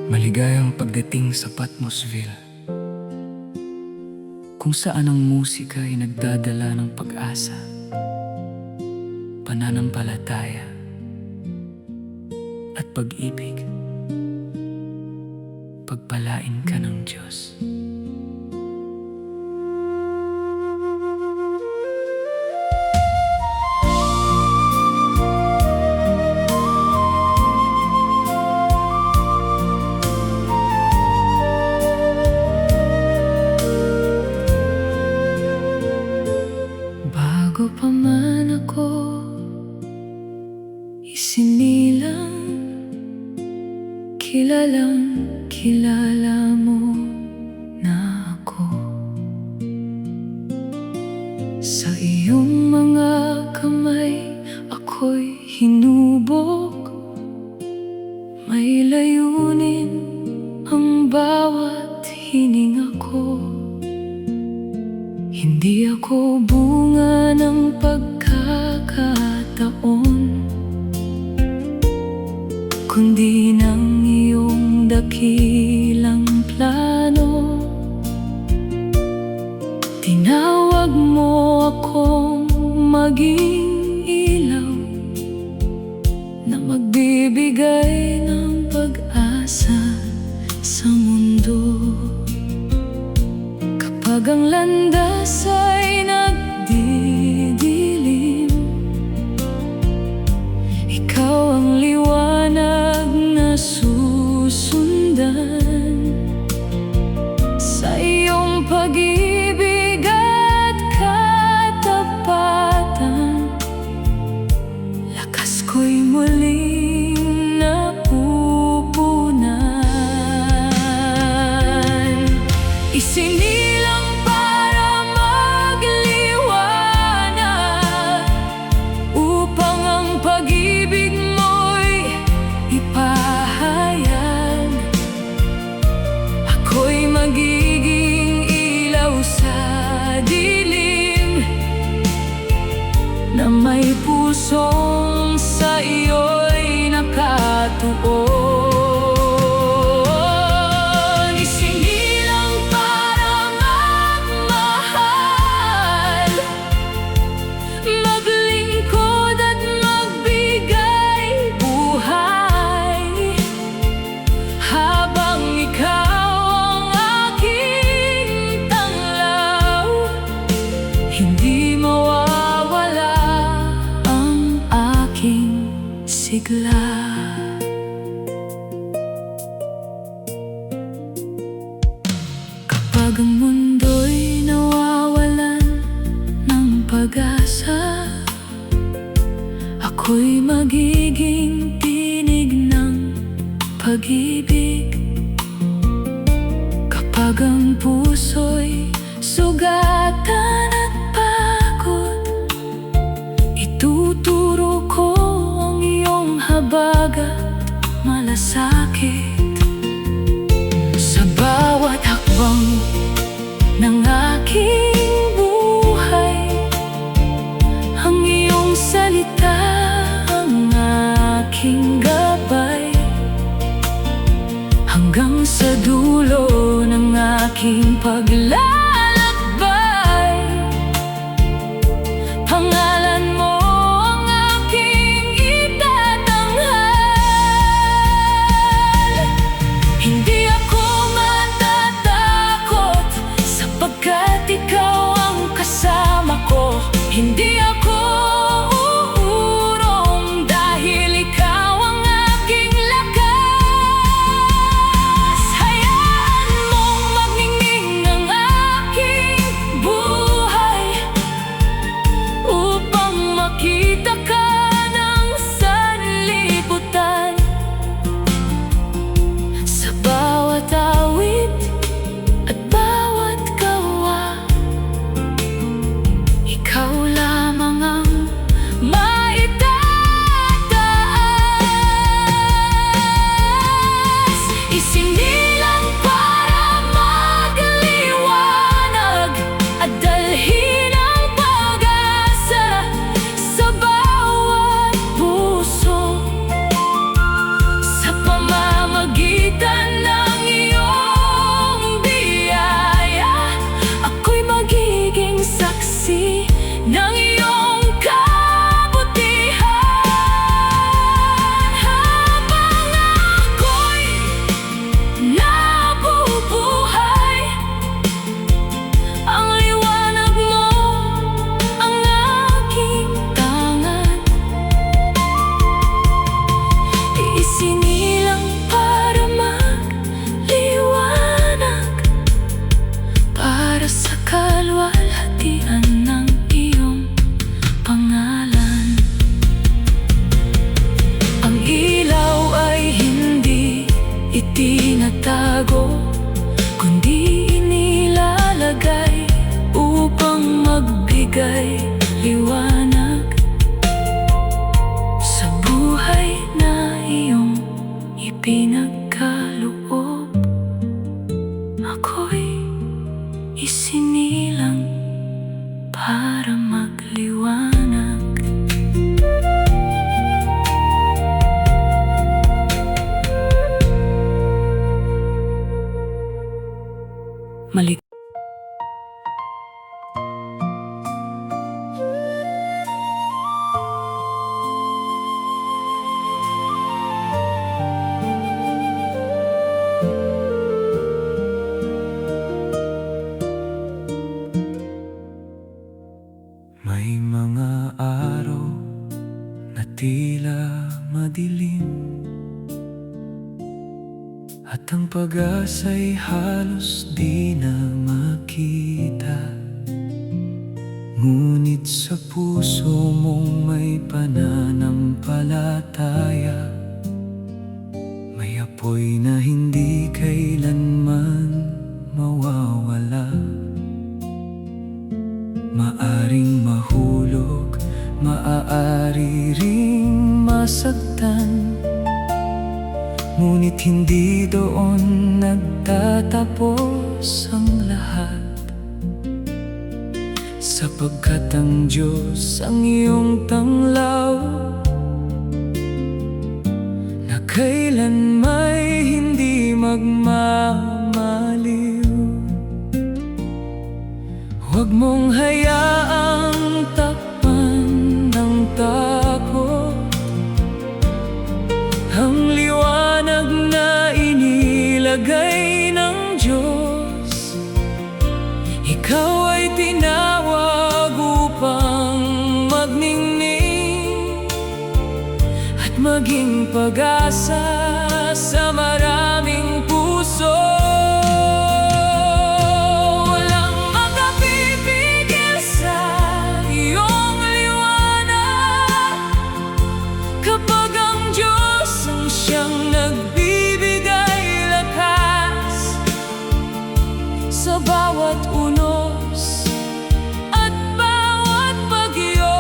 Maligayang pagdating sa Patmosville, kung saan ang musika ay nagdadala ng pag-asa, pananampalataya at pag-ibig. Pagpalain ka ng Diyos. Bago pa man ako isinilang, kilala mo na ako. Sa iyong mga kamay ako'y hinubog. May layunin ang bawat hininga ko. Hindi ako bunga ng pagkakataon, kundi ng iyong dakilang plano. Tinawag mo akong maging ilaw na magbibigay ng pag-asa sa mundo. Kapag ang landas ay nagdidilim, ikaw ang liwanag na susundan. Sa iyong pag-ibig at katapatan, lakas ko'y muling napupunan. Isinilang para magliwanag, upang ang pag-ibig mo'y ipahayag. Ako'y magiging ilaw sa dilim, na may pusong sa iyo'y nakatuon. Sigla. Kapag ang mundo'y nawawalan ng pag-asa, ako'y magiging tinig ng pag-ibig. Kapag ang puso'y sugatan at pagod, ituturo ko habagat malasakit. Sa bawat hakbang ng aking buhay, ang iyong salita ang aking gabay. Hanggang sa dulo ng aking paglalakbay, pangalan mo ang aking itatanghal. magbigay liwanag sa buhay na iyong ipinagkaloob. Ako'y isinilang para magliwanag. Malik May mga araw na tila madilim, at ang pag-asa'y halos di na makita. Ngunit sa puso mong may pananampalataya, may apoy na hindi kailanman mawawala. Maaring mahulog, maaari ring masaktan, ngunit hindi doon nagtatapos ang lahat. Sapagkat ang Diyos ang iyong tanglaw, na kailan may hindi magmamaliw. Huwag mong hayaang takpan ng takot ang liwanag na inilagay ng Diyos. Ikaw ay tinawag upang magningning at maging pag-asa sa maraming puso. Siyang nagbibigay lakas sa bawat unos at bawat bagyo.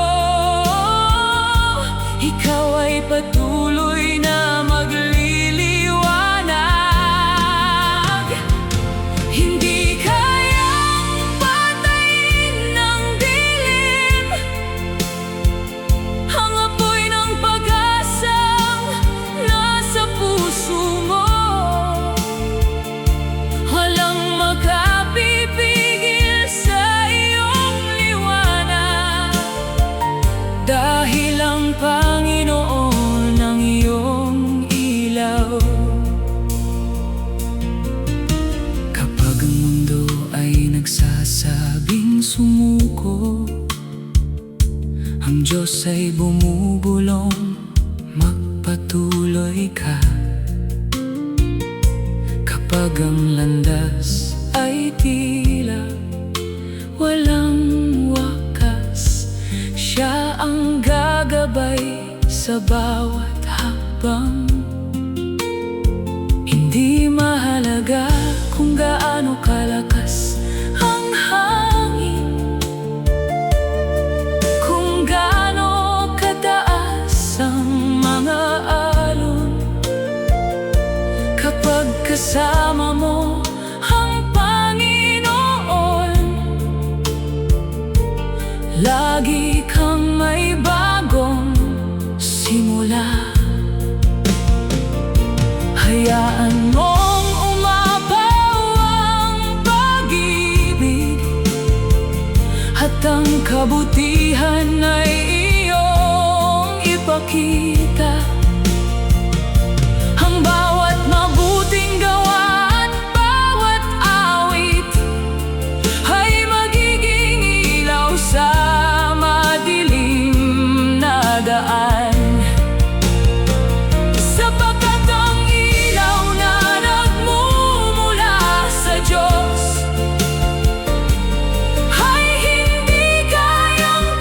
Ikaw ay patuloy na magliliwanag. Hindi kayang patayin ng dilim ang apoy ng pag-asang nasa puso mo. Walang makapipigil sa iyong liwanag, dahil ang Panginoon ang iyong ilaw. Kapag ang mundo ay nagsasabing sumuko, ang Diyos ay bumubulong, magpatuloy ka. Kapag ang landas ay tila walang wakas, siya ang gagabay sa bawat hakbang. Hindi mahalaga kung gaano kalakas ang hangin, kung gaano kataas ang mga alon. Kapag kasama mo ang Panginoon, lagi kang may bagong simula. Hayaan mong umapaw ang pag-ibig, at ang kabutihan ay iyong ipakita. Ang bawat mabuting gawa at bawat awit ay magiging ilaw sa madilim na daan. Sapagkat ang ilaw na nagmumula sa Diyos ay hindi kayang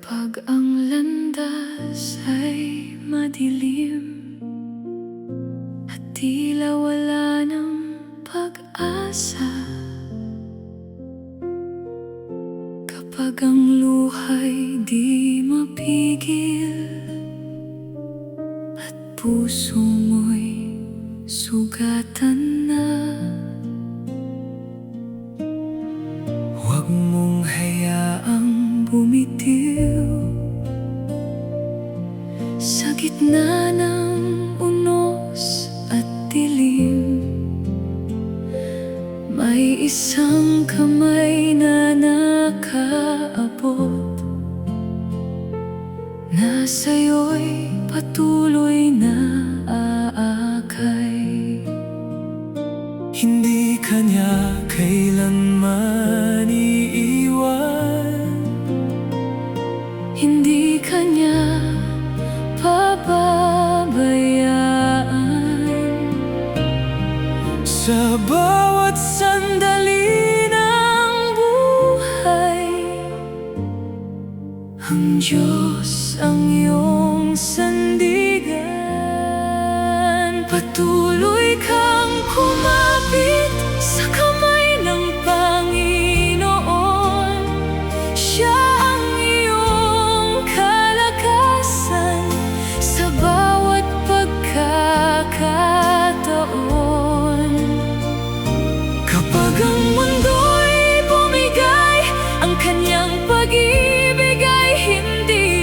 Kapag ang landas ay madilim at tila wala ng pag-asa, kapag ang luha'y di mapigil at puso mo'y sugatan na, huwag mong hayaang bumitiw sa gitna ng unos at dilim. May isang kamay na nakaabot, na sa'yo'y patuloy na aakay. Hindi ka niya kailanman iiwan, Hindi ka niya pababayaan. sa bawat sandali ng buhay. Ang Diyos ang iyong sandigan. Patuloy kang kumapit sa kamay ng Panginoon. Siya ang iyong kalakasan sa bawat pagkakataon. Kapag ang mundo'y bumigay, ang kanyang pag-ibig ay hindi.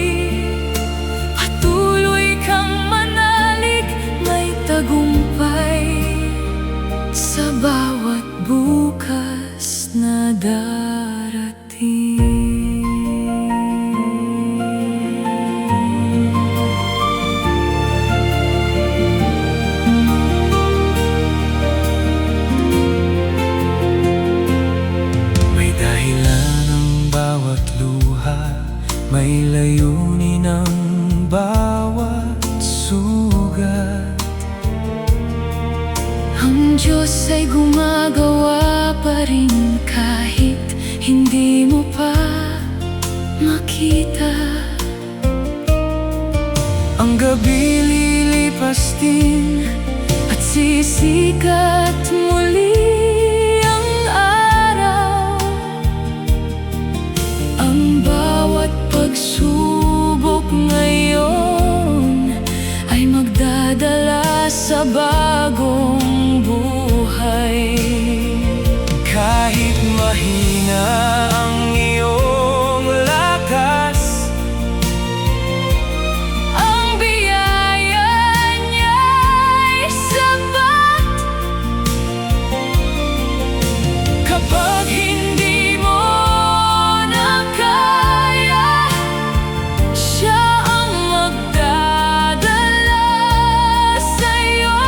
Patuloy kang manalig, may tagumpay sa bawat bukas na darating. May dahilan ang bawat luha, may layunin ang bawat sugat. Ang Diyos ay gumagawa pa rin kahit hindi mo pa makita. Ang gabi lilipas din At sisikat muli ang araw. Ang bawat pagsubok ngayon ay magdadala sa bagong buhay. kahit mahina ang iyong lakas. Ang biyaya niya'y sapat. Kapag Hindi mo na kaya, siya ang magdadala sa'yo.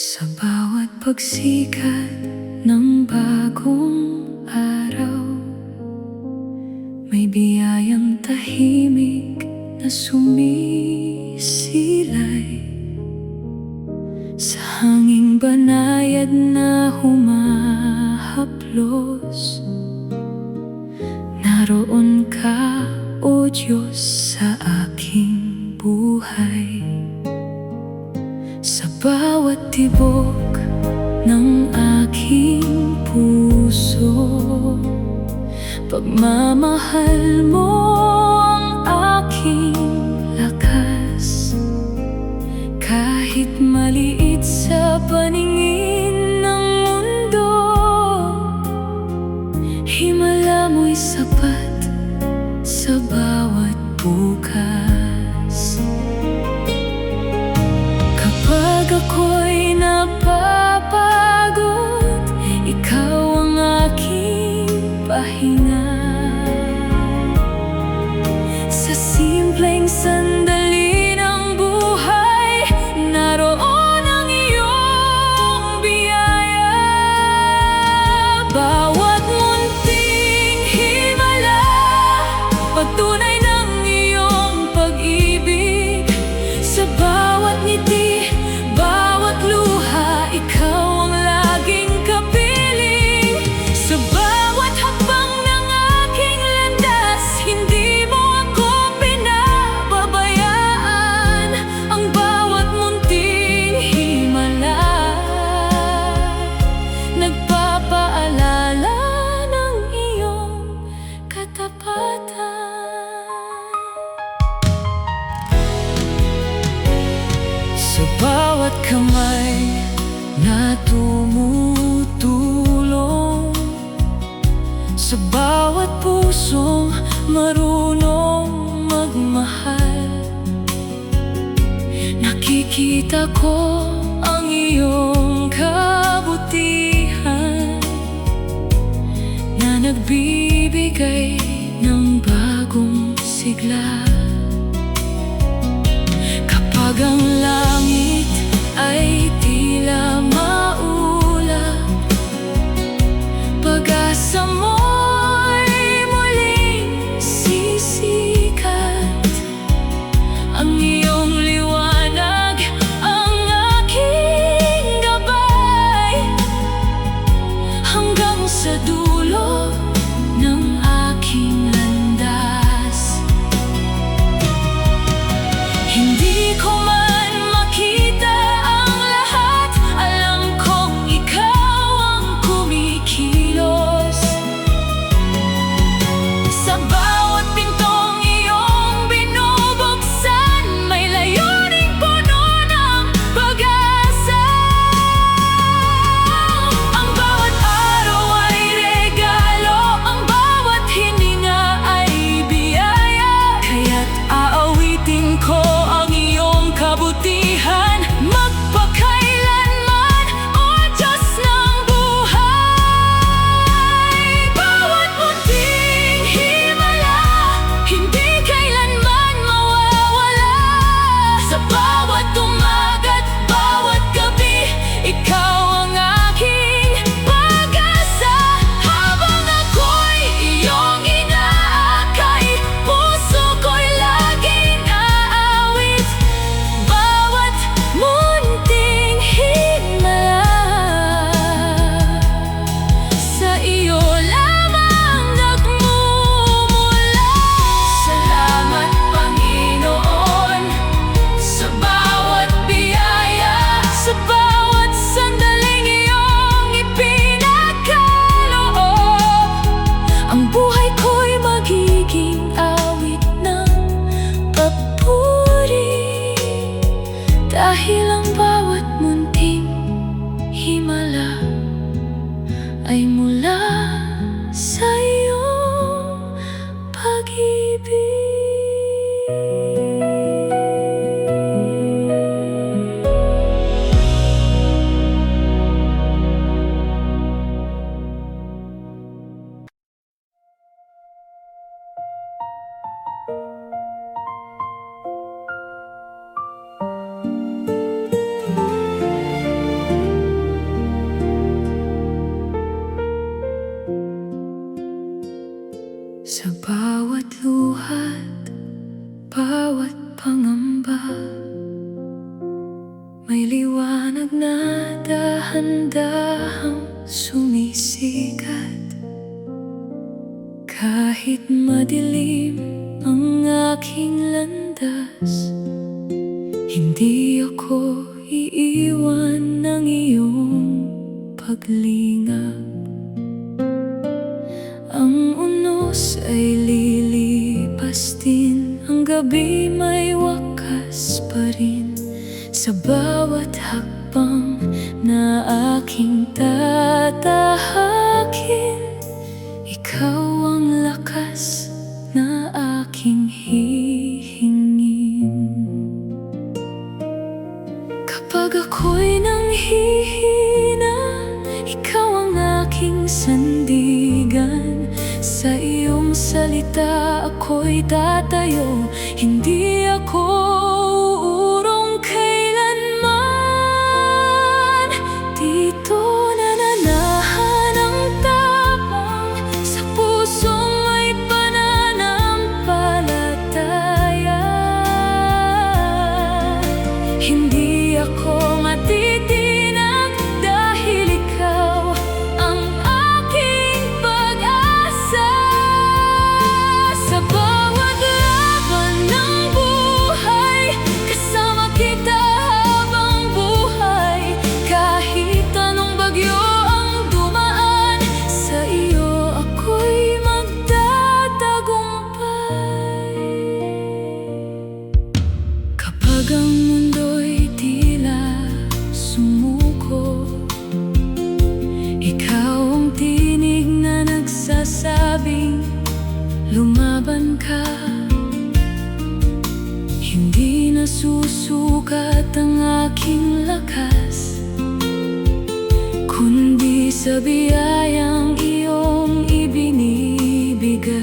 Sa bawat pagsikat ng bagong araw, may biyayang tahimik na sumisilay. Sa hanging banayad na humahaplos, naroon ka, O Diyos, sa aking buhay. Sa bawat tibok ng aking puso, pagmamahal mo ang aking lakas. Kahit maliit sa paningin ng mundo, himala mo'y sapat sa bawat bukas. Kapag ako'y napapagod, ikaw ang aking pahinga. Sa simpleng sandali ng buhay, naroon ang iyong biyaya. Bawat munting himala, pagtunay ng iyong pag-ibig. Sa bawat ngiti, bawat luha, ikaw ang laging kapiling. Sa bawat hakbang ng aking landas, hindi mo ako pinababayaan. Ang bawat munting himala, nagpapaalala ng iyong katapatan. Sa bawat kamay na tumutulong, sa bawat pusong marunong magmahal, nakikita ko ang iyong kabutihan na nagbibigay ng bagong sigla. Kapag ang langit ay tila maulap, pag-asa mo'y muling sisikat. Ang iyong liwanag ang aking gabay, hanggang sa dulo ng aking landas. Hindi ko man makita ang lahat, alam kong ikaw ang kumikilos. Sa bawat pintong iyong binubuksan, may layuning puno ng pag-asa. Ang bawat araw ay regalo, ang bawat hininga ay biyaya. Kaya't aawitin ko ang iyong kabutihan magpakailanman, O Diyos ng buhay. Bawat munting himala, hindi kailanman mawawala. Sa bawat umaga't bawat gabi, ikaw ang aking pag-asa. Habang ako'y iyong inaakay, puso ko'y laging aawit. Bawat munting himala, sa iyo lamang nagmumula. Salamat, Panginoon, sa bawat biyaya, sa bawat sandaling iyong ipinagkaloob. Ang buhay ko'y magiging awit ng papuri, dahil ang bawat munting himala ay mula sa iyong pag-ibig. aking landas. Hindi ako iiwan ng iyong paglingap. Ang unos ay lilipas din, ang gabi may wakas pa rin. Sa bawat hakbang na aking tatahakin, ikaw ang lakas na aking hihingin. Kapag ako'y nanghihina, ikaw ang aking sandigan. Sa iyong salita ako'y tatayo, hindi ako uurong kailanman. Dito nananahan ang tapang, sa pusong may pananampalataya. Hindi ako matitinag dahil ikaw ang aking pag-asa. Sa bawat laban ng buhay, kasama kita habang buhay. Kahit anong bagyo ang dumaan, sa iyo ako'y magtatagumpay. Kapag ang mundo'y tila sumuko, ikaw ang tinig na nagsasabing lumaban ka. Hindi nasusukat ang aking lakas, kundi sa biyayang iyong ibinibigay.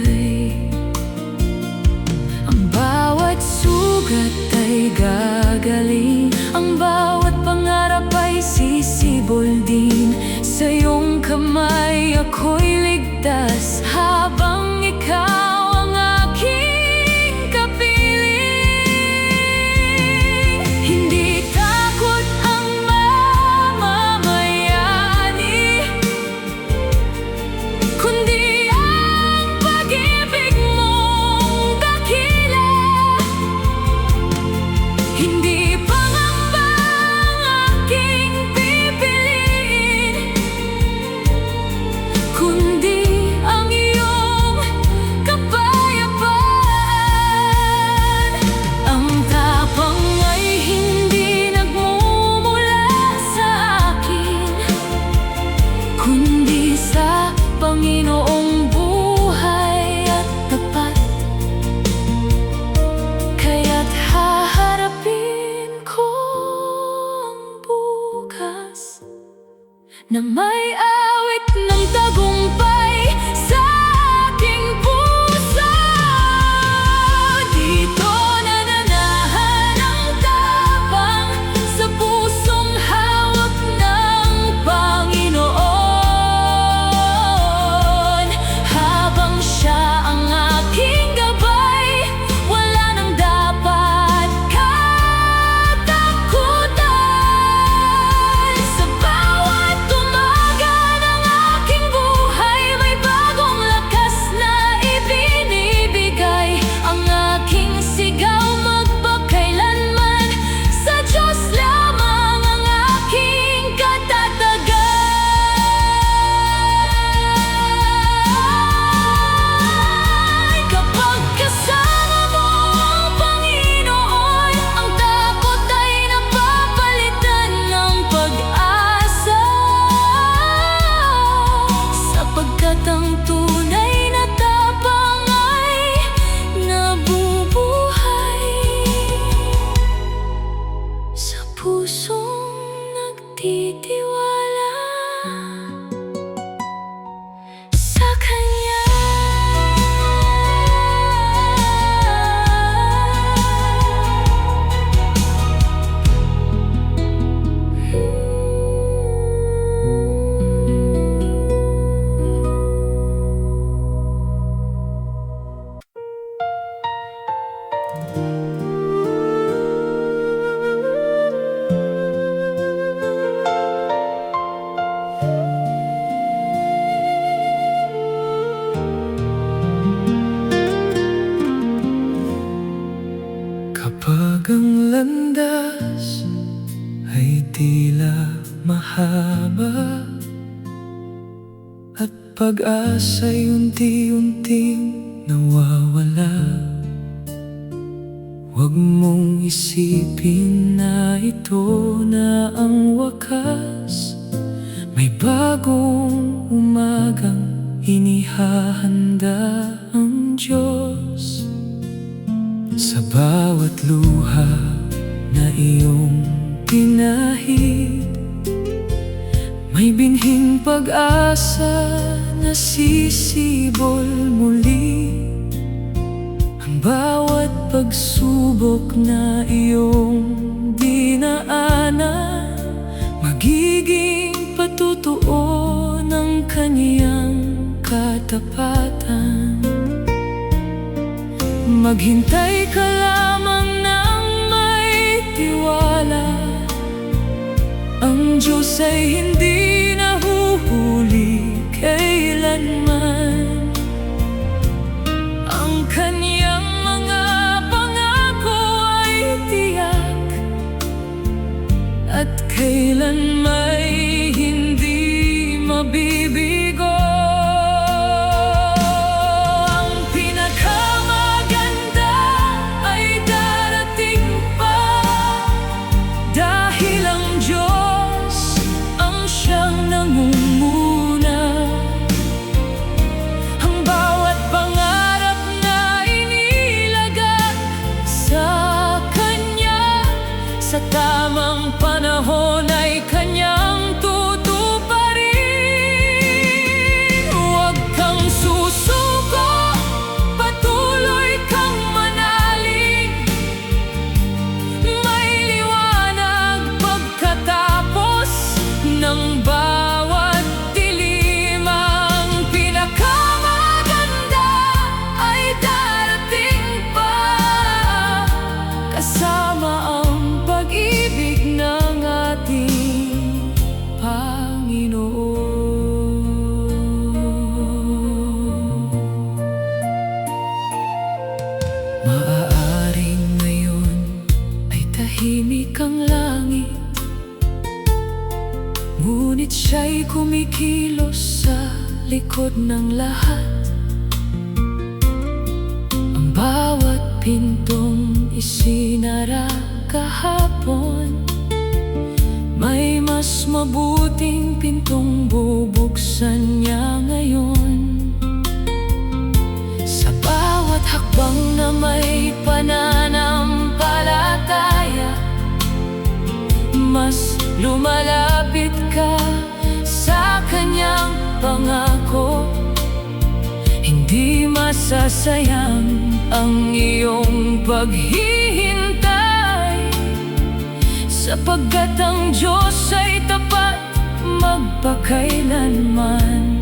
Ang bawat sugat ay gagaling, ang bawat pangarap ay sisibol din. Sa iyong kamay ako'y ligtas, habang ikaw ang aking kapiling. Hindi takot ang mamamayani, kundi ang pag-ibig mong dakila. Hanggang landas ay tila mahaba, at pag-asa'y unti-unting nawawala. Huwag mong isipin na ito na ang wakas. May bagong umagang inihahanda ang Diyos. Sa bawat luha na iyong pinahid, may binhing pag-asa na sisibol muli. Ang bawat pagsubok na iyong dinaanan, magiging patutuo ng kaniyang katapatan. Maghintay ka lamang ng may tiwala. Ang Diyos ay hindi nahuhuli kailanman. Ang kaniyang mga pangako ay tiyak, at kailan may hindi mabibigo. Sa tamang panahon ay kanyang tutuparin. Huwag kang susuko, patuloy kang manalig. May liwanag pagkatapos ng bawat dilim. Ang pinakamaganda ay darating pa, kasama ang pag-ibig ng ating Panginoon. Maaaring ngayon ay tahimik ang langit, ngunit siya'y kumikilos sa likod ng lahat. Ang bawat pintong isinara kahapon, may mas mabuting pintong bubuksan niya ngayon. Sa bawat hakbang na may pananampalataya, mas lumalapit ka sa kanyang pangako. Hindi masasayang ang iyong paghihintay, sapagkat ang Diyos ay tapat magpakailanman.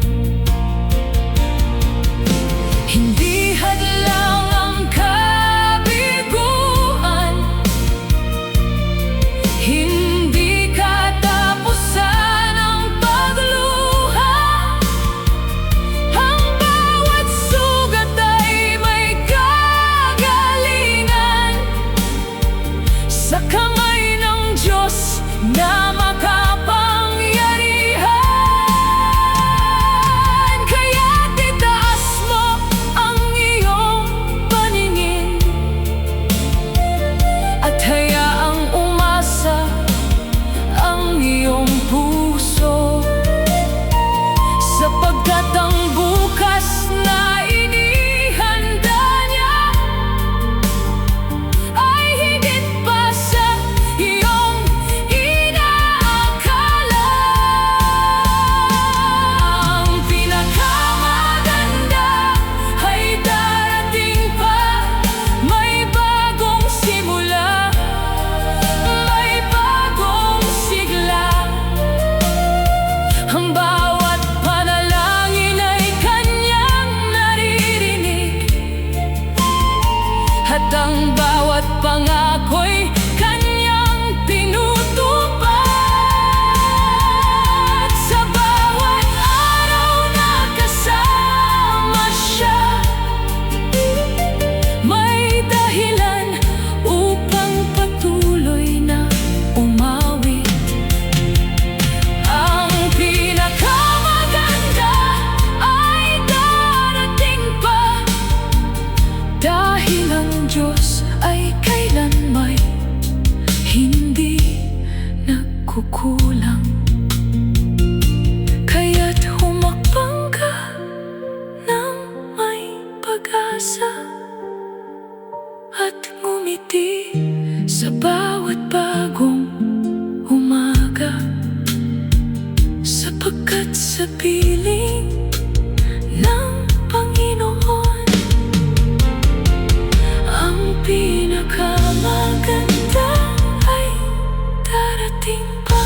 Hindi hadlang ang kabiguan, hindi katapusan ang pagluha. Ang bawat sugat ay may kagalingan sa kamay ng Diyos na makapangyarihan. Kaya't itaas mo ang iyong paningin at hayaang umasa ang iyong puso, sapagkat ang bukas na inihanda niya ay higit pa sa iyong inaakala. Ang pinakamaganda ay darating pa, may bagong simula, may bagong sigla. Ang bawat panalangin ay kanyang naririnig, at ang bawat pangako'y kanyang tinutupad. Sa bawat araw na kasama siya, may dahilan upang patuloy na umawit. Ang pinakamaganda ay darating pa, dahil ang Diyos ay kailanmay hindi nagkukulang. Kaya't humakbang ka ng may pag-asa at ngumiti sa bawat bagong umaga, sapagkat sa piling ng Panginoon ang pinakamaganda ay darating pa.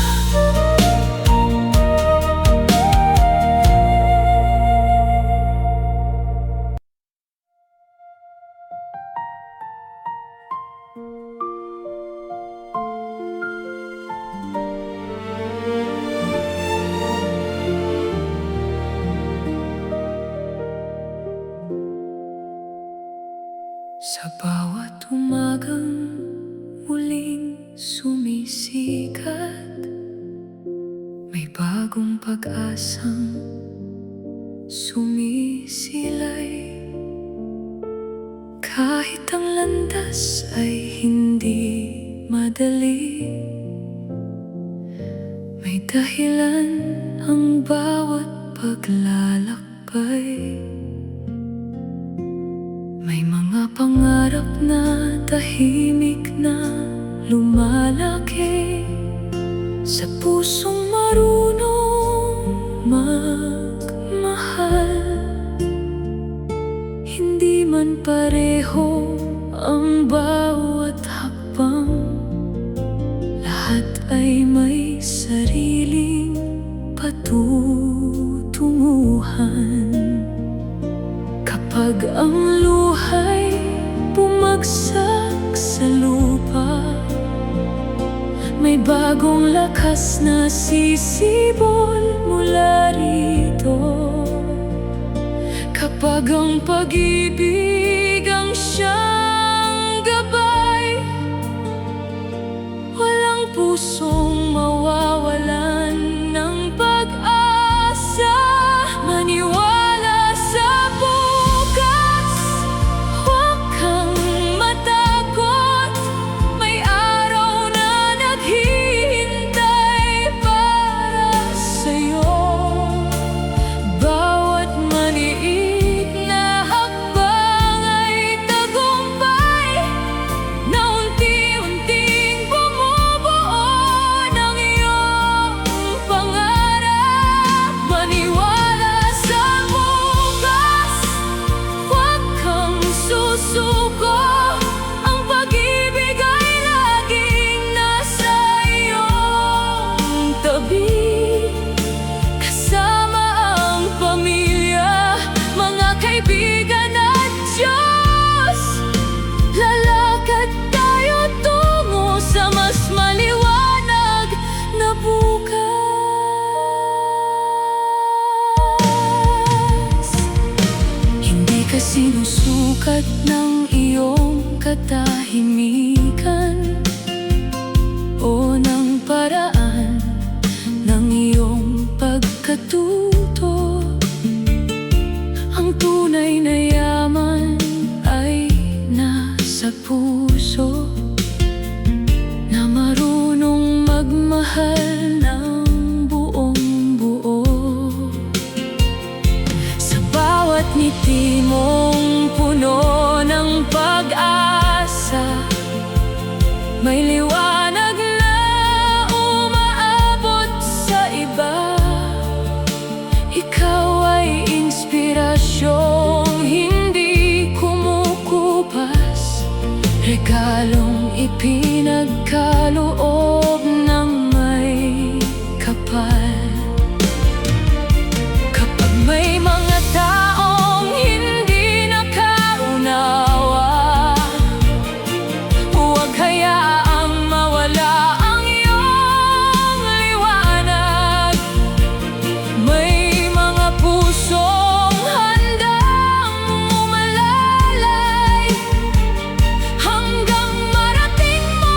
Sa bawat umagang muling sumisikat, may bagong pag-asang sumisilay. Kahit ang landas ay hindi madali, may dahilan ang bawat paglalakbay. May mga pangarap na tahimik na lumalaki sa pusong marunong magmahal. Hindi man pareho ang bawat hakbang, lahat ay may sariling patutunguhan. Kapag ang luhay bumagsak sa lupa, may bagong lakas na sisibol mula rito. Kapag ang pag-ibig ang siyang gabay, walang pusong mawawalan ng pag-asa. Maniwala sa bukas, huwag kang matakot, may araw na naghihintay para sa'yo. Bawat maliit na hakbang ay tagumpay na unti-unting bumubuo ng iyong pangarap. Maniwala sa bukas, huwag kang susuko, ang pag-ibig ay laging nasa iyong tabi. Kasama ang pamilya, mga kaibigan at Diyos, lalakad tayo tungo sa mas maliwanag na bukas. Hindi ka sinusukat ng iyong katahimikan o ng paraan ng iyong pagkatuto. Ang tunay na yaman ay nasa puso na marunong magmahal ng buong buo. Sa bawat ngiti mong puno ng pag-asa, may liwanag na umaabot sa iba. Ikaw ay inspirasyong hindi kumukupas, regalong ipinagkaloob ng may kapal. Kapag may mga taong hindi nakaunawa, huwag hayaang mawala ang iyong liwanag. May mga pusong handang umalalay hanggang marating mo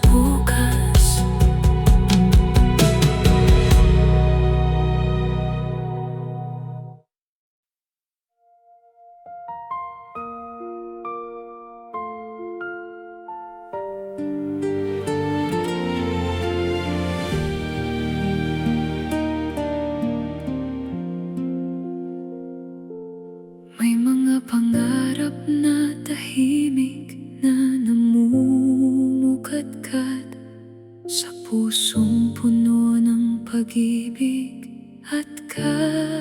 bukas. May mga pangarap na tahimik na namumukadkad sa pusong puno ng pag-ibig at katapatan.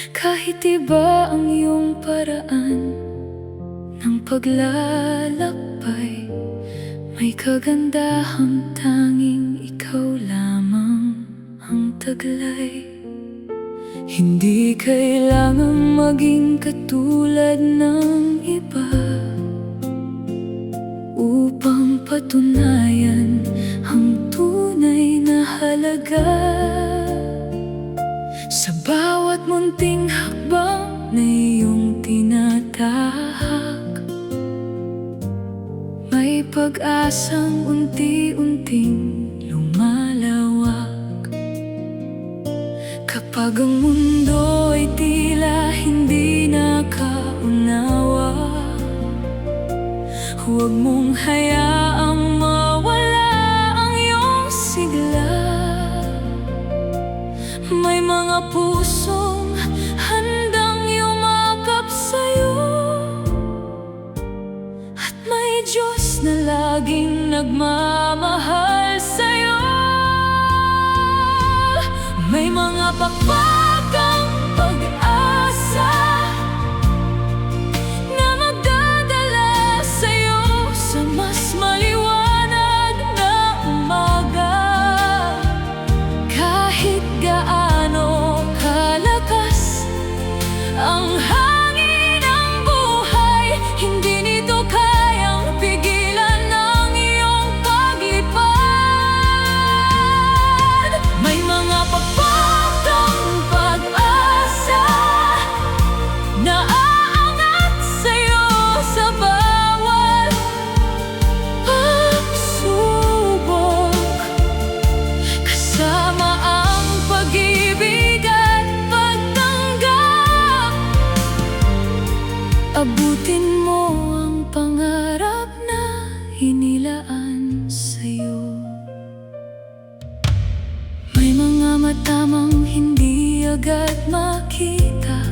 Kahit iba ang iyong paraan ng paglalakbay, may kagandahang tanging ikaw lamang ang taglay. Hindi kailangang maging katulad ng iba upang patunayan ang tunay na halaga. Sa bawat munting hakbang na iyong tinatahak, may pag-asang unti-unting lumalawak. Kapag ang mundo ay tila hindi nakaunawa, huwag mong hayaang mawala ang iyong sigla. May mga pusong handang yumakap sa'yo, at may Diyos na laging nagmamahal sa'yo. May mga pakpakang pag-asa na magdadala sa'yo sa mas maliwanag na umaga. Kahit gaano kalakas ang hangin ng buhay, hindi nito kayang pigilan ng iyong paglipad. May mga pakpakang pag-asa na aangat sa'yo sa bawat pagsubok, kasama ang pag-ibig at pagtanggap. Abutin mo ang pangarap na inilaan sa'yo. May mga matamang hindi agad makita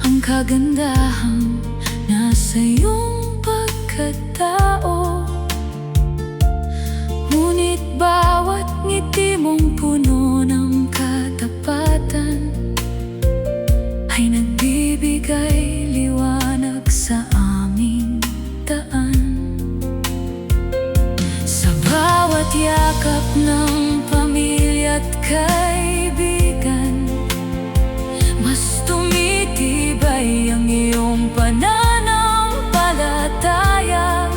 ang kagandahang nasa iyong pagkatao. Ngunit bawat ngiti mong puno ng katapatan ay nagbibigay liwanag sa aming daan. Sa bawat yakap ng pamilya at kaibigan, mas tumitibay ang iyong pananampalataya.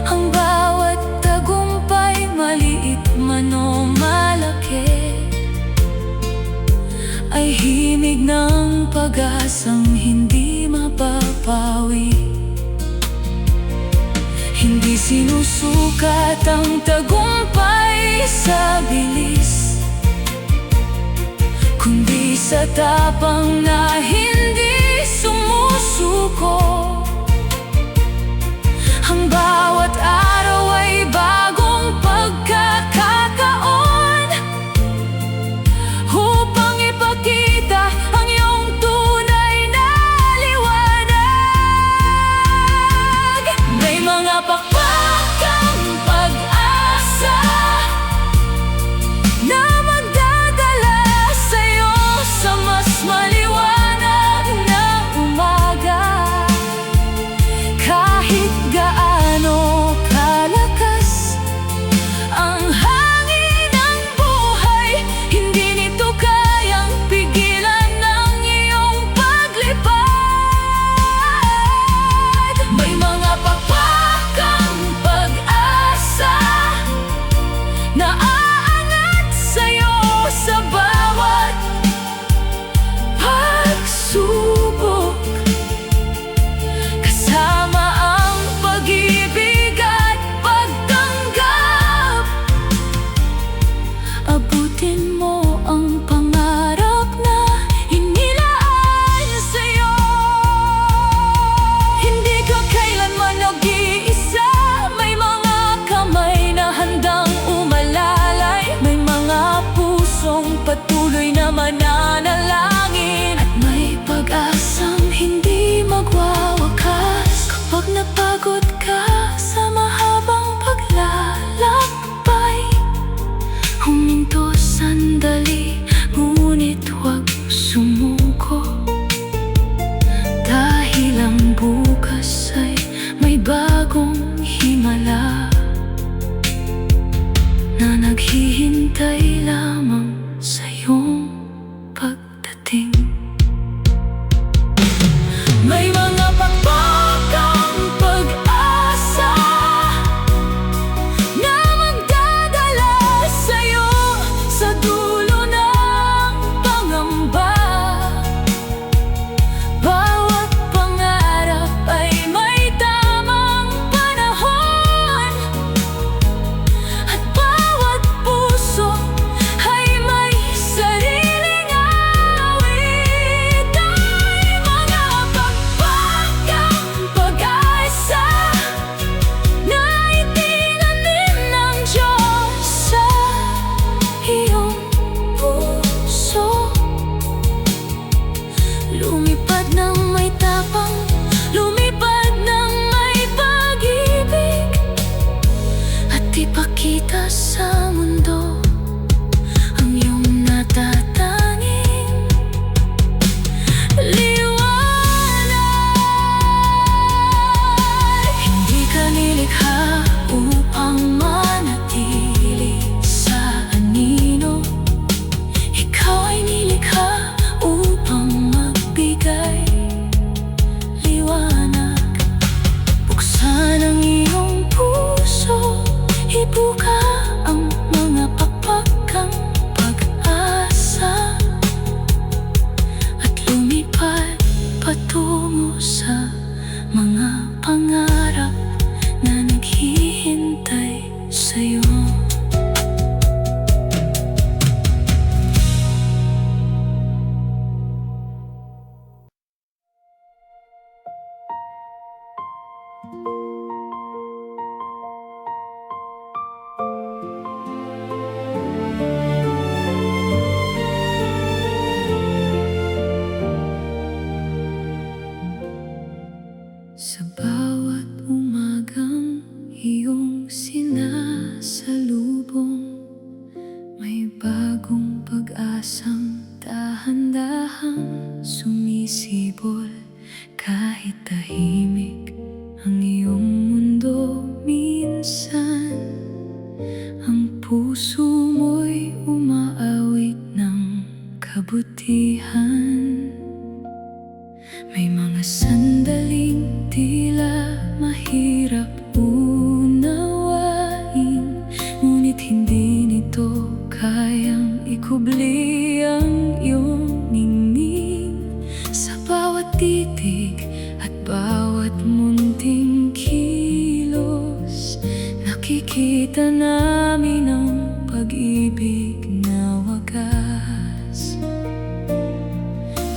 Ang bawat tagumpay, maliit man o malaki, ay himig ng pag-asang hindi mapapawi. Hindi sinusukat ang tagumpay sa bilis, kundi sa tapang na hindi sumusuko. Ang bawat araw ay bagong pagkakataon upang ipakita ang iyong tunay na liwanag. May mga pakpakang pag-asa na magdadala sa'yo sa mas maliwanag na umaga. Buksan ang iyong puso, ibuka ang mga pakpakang pag-asa, at lumipad patungo sa mga pangarap na naghihintay sa'yo. Sa bawat umagang iyong sinasalubong, may bagong pag-asang dahan-dahang sumisibol. Kahit tahimik ang iyong mundo minsan, ang puso mo'y umaawit ng kabutihan. May mga sandaling tila mahirap unawain, ngunit hindi nito kayang ikubli ang iyong ningning. Sa bawat titig at bawat munting kilos, nakikita namin ang pag-ibig na wagas.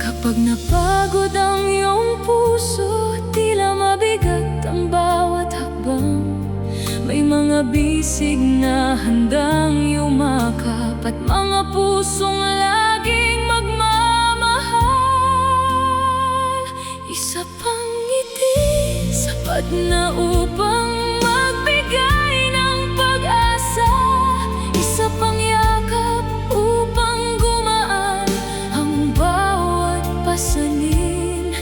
Kapag napagod ang iyong puso, tila mabigat ang bawat hakbang, may mga bisig na handang yumakap at mga pusong laging magmamahal. Isa pang ngiti, sapat na upang magbigay ng pag-asa. Isa pang yakap upang gumaan ang bawat pasanin.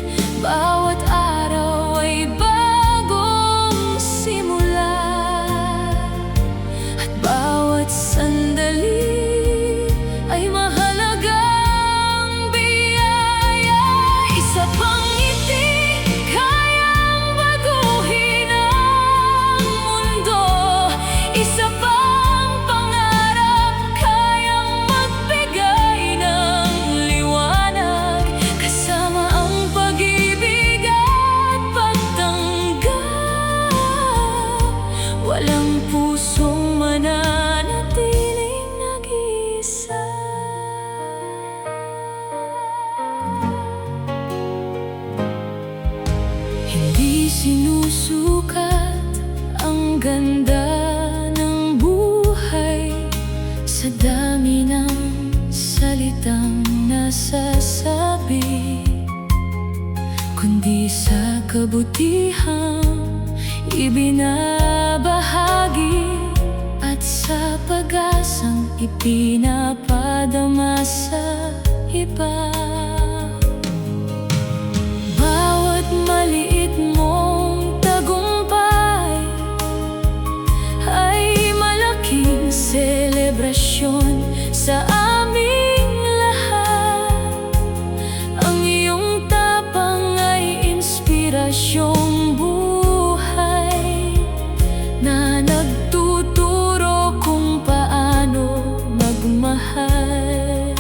Bawat araw ay bagong simula, at bawat sandali ay mahalagang biyaya. Isa pang ngiti, kayang baguhin ang mundo. Isa pang pangarap, kayang magbigay ng liwanag. Kasama ang pag-ibig at pagtanggap, walang pusong mananatiling nag-iisa. Hindi sinusukat ang ganda ng buhay sa dami ng salitang nasasabi, kundi sa kabutihang ibinabahagi at sa pag-asang ipinapadama sa iba. Bawat maliit mong tagumpay ay malaking selebrasyon sa aming lahat. Ang iyong tapang ay inspirasyong buhay na nagtuturo kung paano magmahal.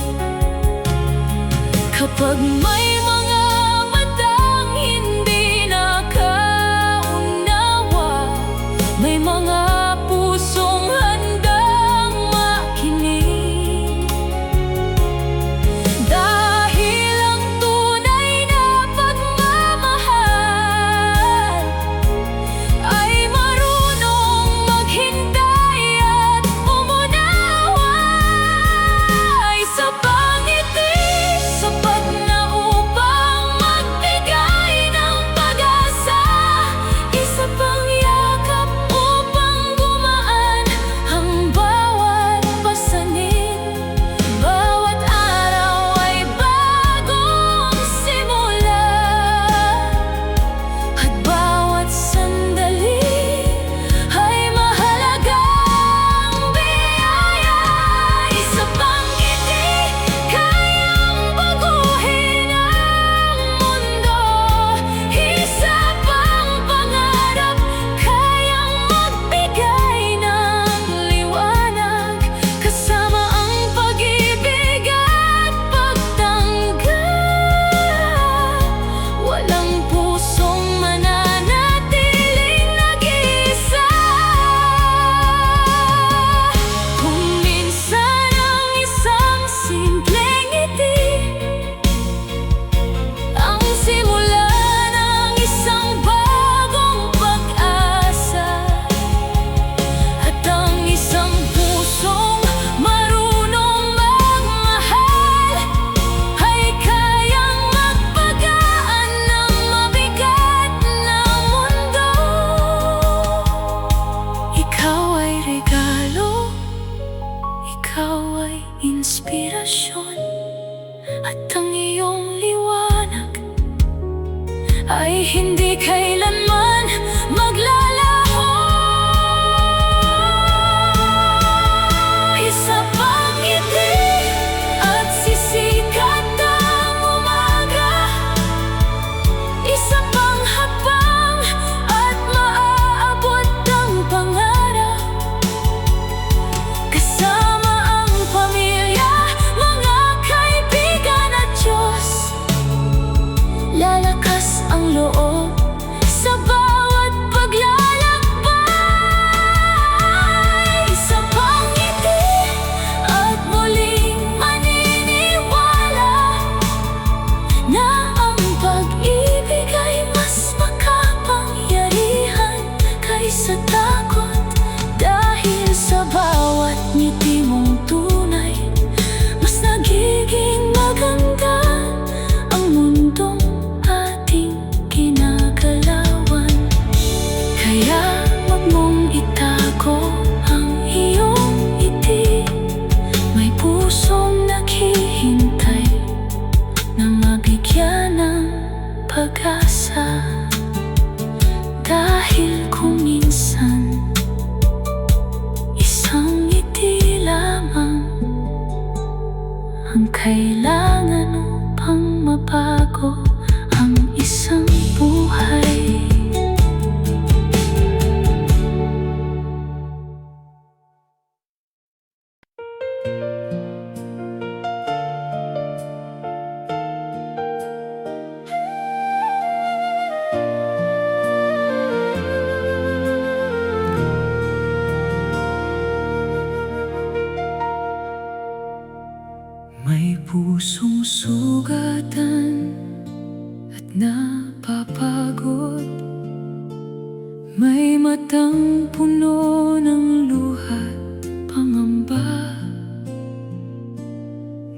May matang puno ng luha't pangamba,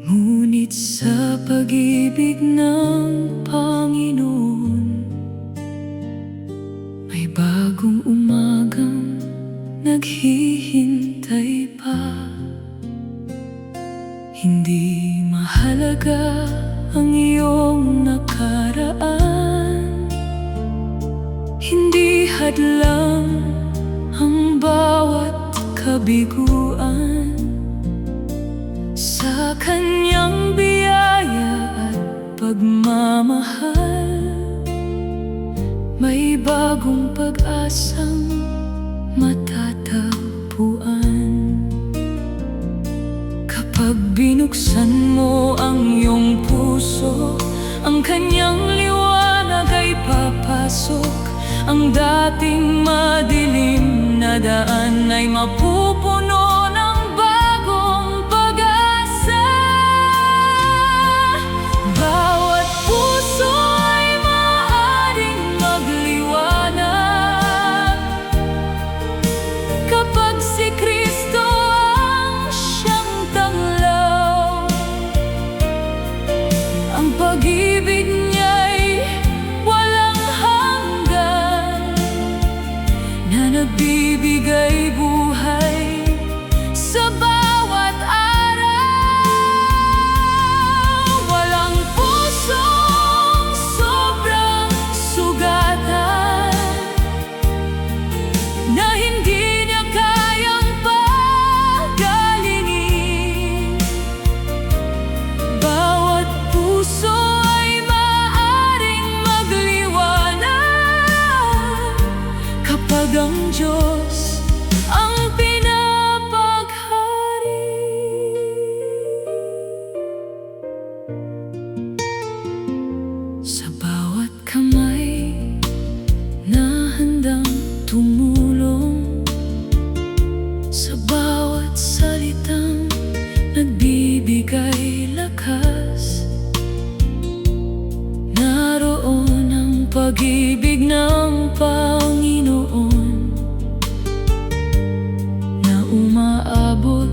ngunit sa pag-ibig ng Panginoon may bagong umagang naghihintay pa. Hindi mahalaga ang iyong nakaraan, hindi hadlang ang bawat kabiguan. Sa kanyang biyaya at pagmamahal, may bagong pag-asang matatagpuan. Kapag binuksan mo ang iyong puso, ang kanyang liwanag ay papasok. Ang dating madilim na daan ay mapupuno ng bagong pag-asa. Bawat puso ay maaaring magliwanag kapag si Kristo ang siyang tanglaw. Ang pag-ibig niya'y walang hanggan, na nagbibigay buhay sa bawat araw. Walang pusong sobrang sugatan na hindi niya kayang pagalingin. Bawat puso ay maaaring magliwanag kapag ang Diyos ang pinapaghari. Sa bawat kamay na handang tumulong, sa bawat salitang nagbibigay lakas, naroon ang pag-ibig ng Panginoon na umaabot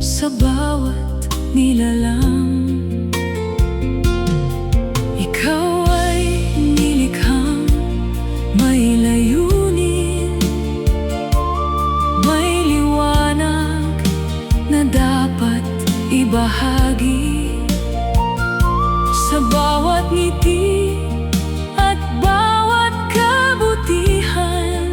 sa bawat nilalang. Ikaw ay nilikhang may layunin, may liwanag na dapat ibahagi. Sa bawat ngiti at bawat kabutihan,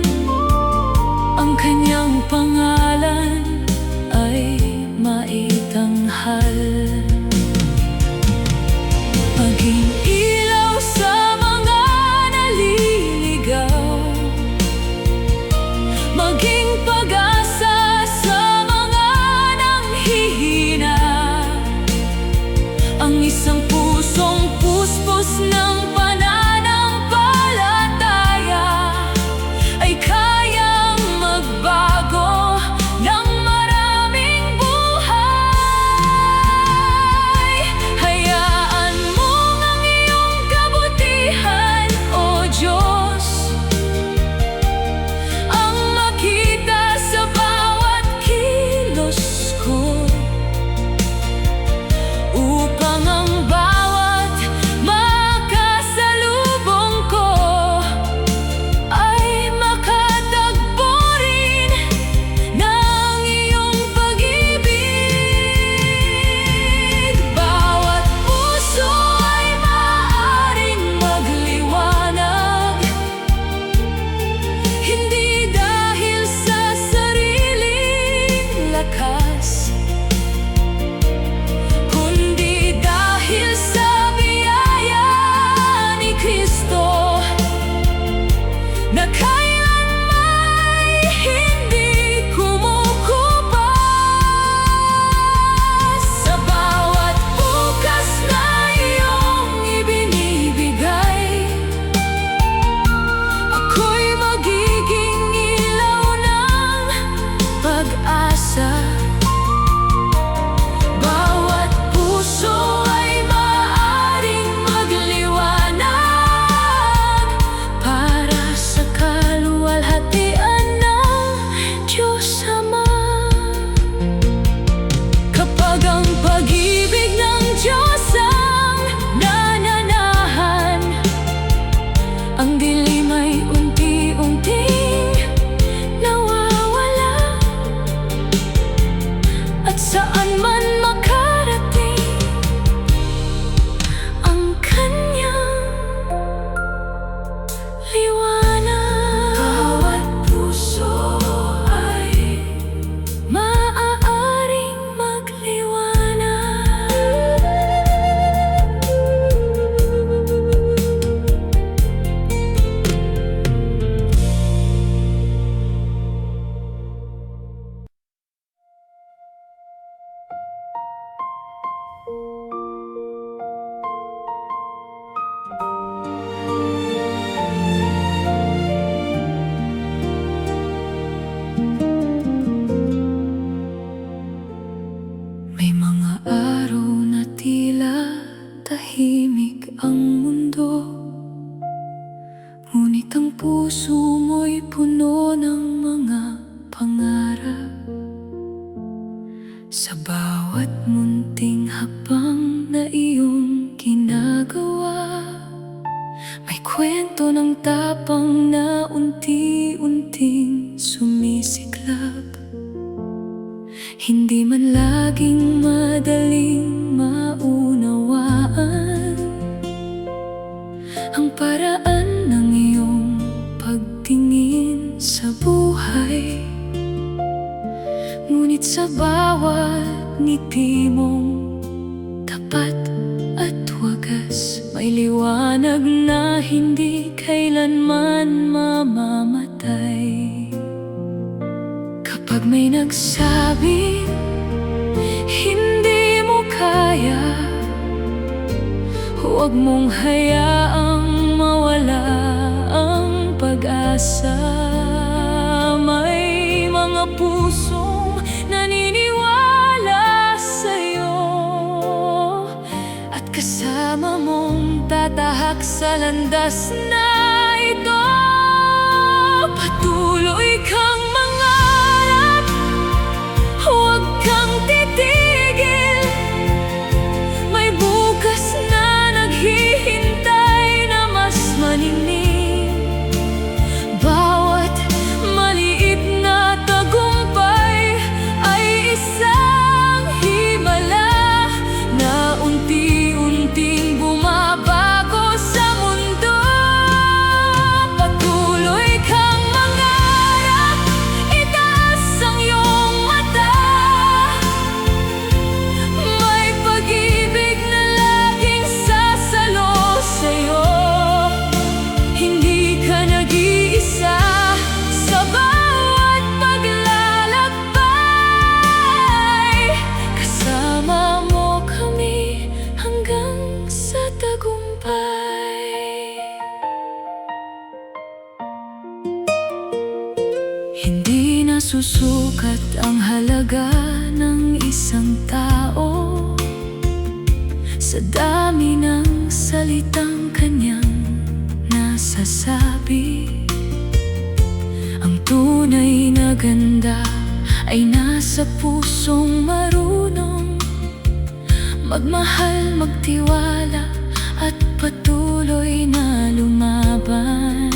ang kanyang pangalan ay maitanghal. Maging ilaw sa mga naliligaw, maging pag-asa sa mga nanghihina. Ang isang pusong puspos ng pananampalataya ay kayang magbago ng maraming buhay. Hayaan mong ang iyong kabutihan, O Diyos, ang makita sa bawat kilos ko, upang ang bawat makasalubong ko ay makatagpo rin ng iyong pag-ibig. Bawat puso ay maaaring magliwanag, hindi dahil sa sariling lakas, kundi dahil sa biyaya ni Kristo na kailanman hindi kumukupas. Sa bawat bukas na iyong ibinibigay, ako'y magiging ilaw ng pag-asa. Bawat puso ay maaaring magliwanag para sa kaluwalhatian sumisiklab. Hindi man laging madaling maunawaan ang paraan ng iyong pagtingin sa buhay. Ngunit sa bawat ngiti mong tapat at wagas, may liwanag na hindi kailanman mamamatay. Kapag may nagsabing hindi mo kaya, huwag mong hayaang mawala ang pag-asa. May mga pusong naniniwala sa'yo at kasama mong tatahak sa landas na ito. Patuloy kang mangarap, huwag kang titigil. May bukas na naghihintay na mas maninig. Bawat maliit na tagumpay ay isang himala na unti-unting bumabago sa mundo. Patuloy kang mangarap, itaas ang iyong mata. May pag-ibig na laging sasalo sa'yo. Hindi ka nag-iisa sa bawat paglalakbay. Kasama mo kami hanggang sa tagumpay. Hindi nasusukat ang halaga ng isang tao sa dami ng salitang kanyang nasasabi. Ang tunay na ganda ay nasa pusong marunong magmahal, magtiwala at patuloy na lumaban.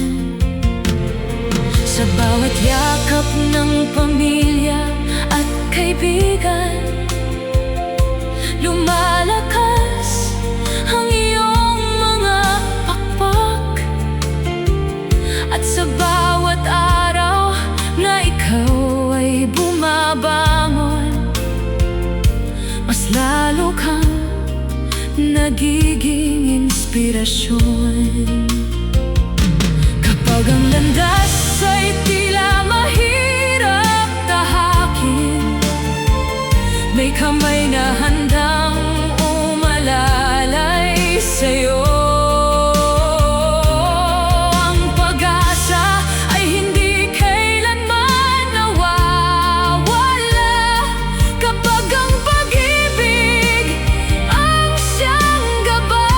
Sa bawat yakap ng pamilya at kaibigan, lumalakas ang iyong mga pakpak. At sa bawat araw na ikaw ay bumabangon, mas lalo kang nagiging inspirasyon. Kapag ang landas ay tila mahirap tahakin, may kamay na handang umalalay sa'yo. Ang pag-asa ay hindi kailanman nawawala kapag ang pag-ibig ang siyang gabay.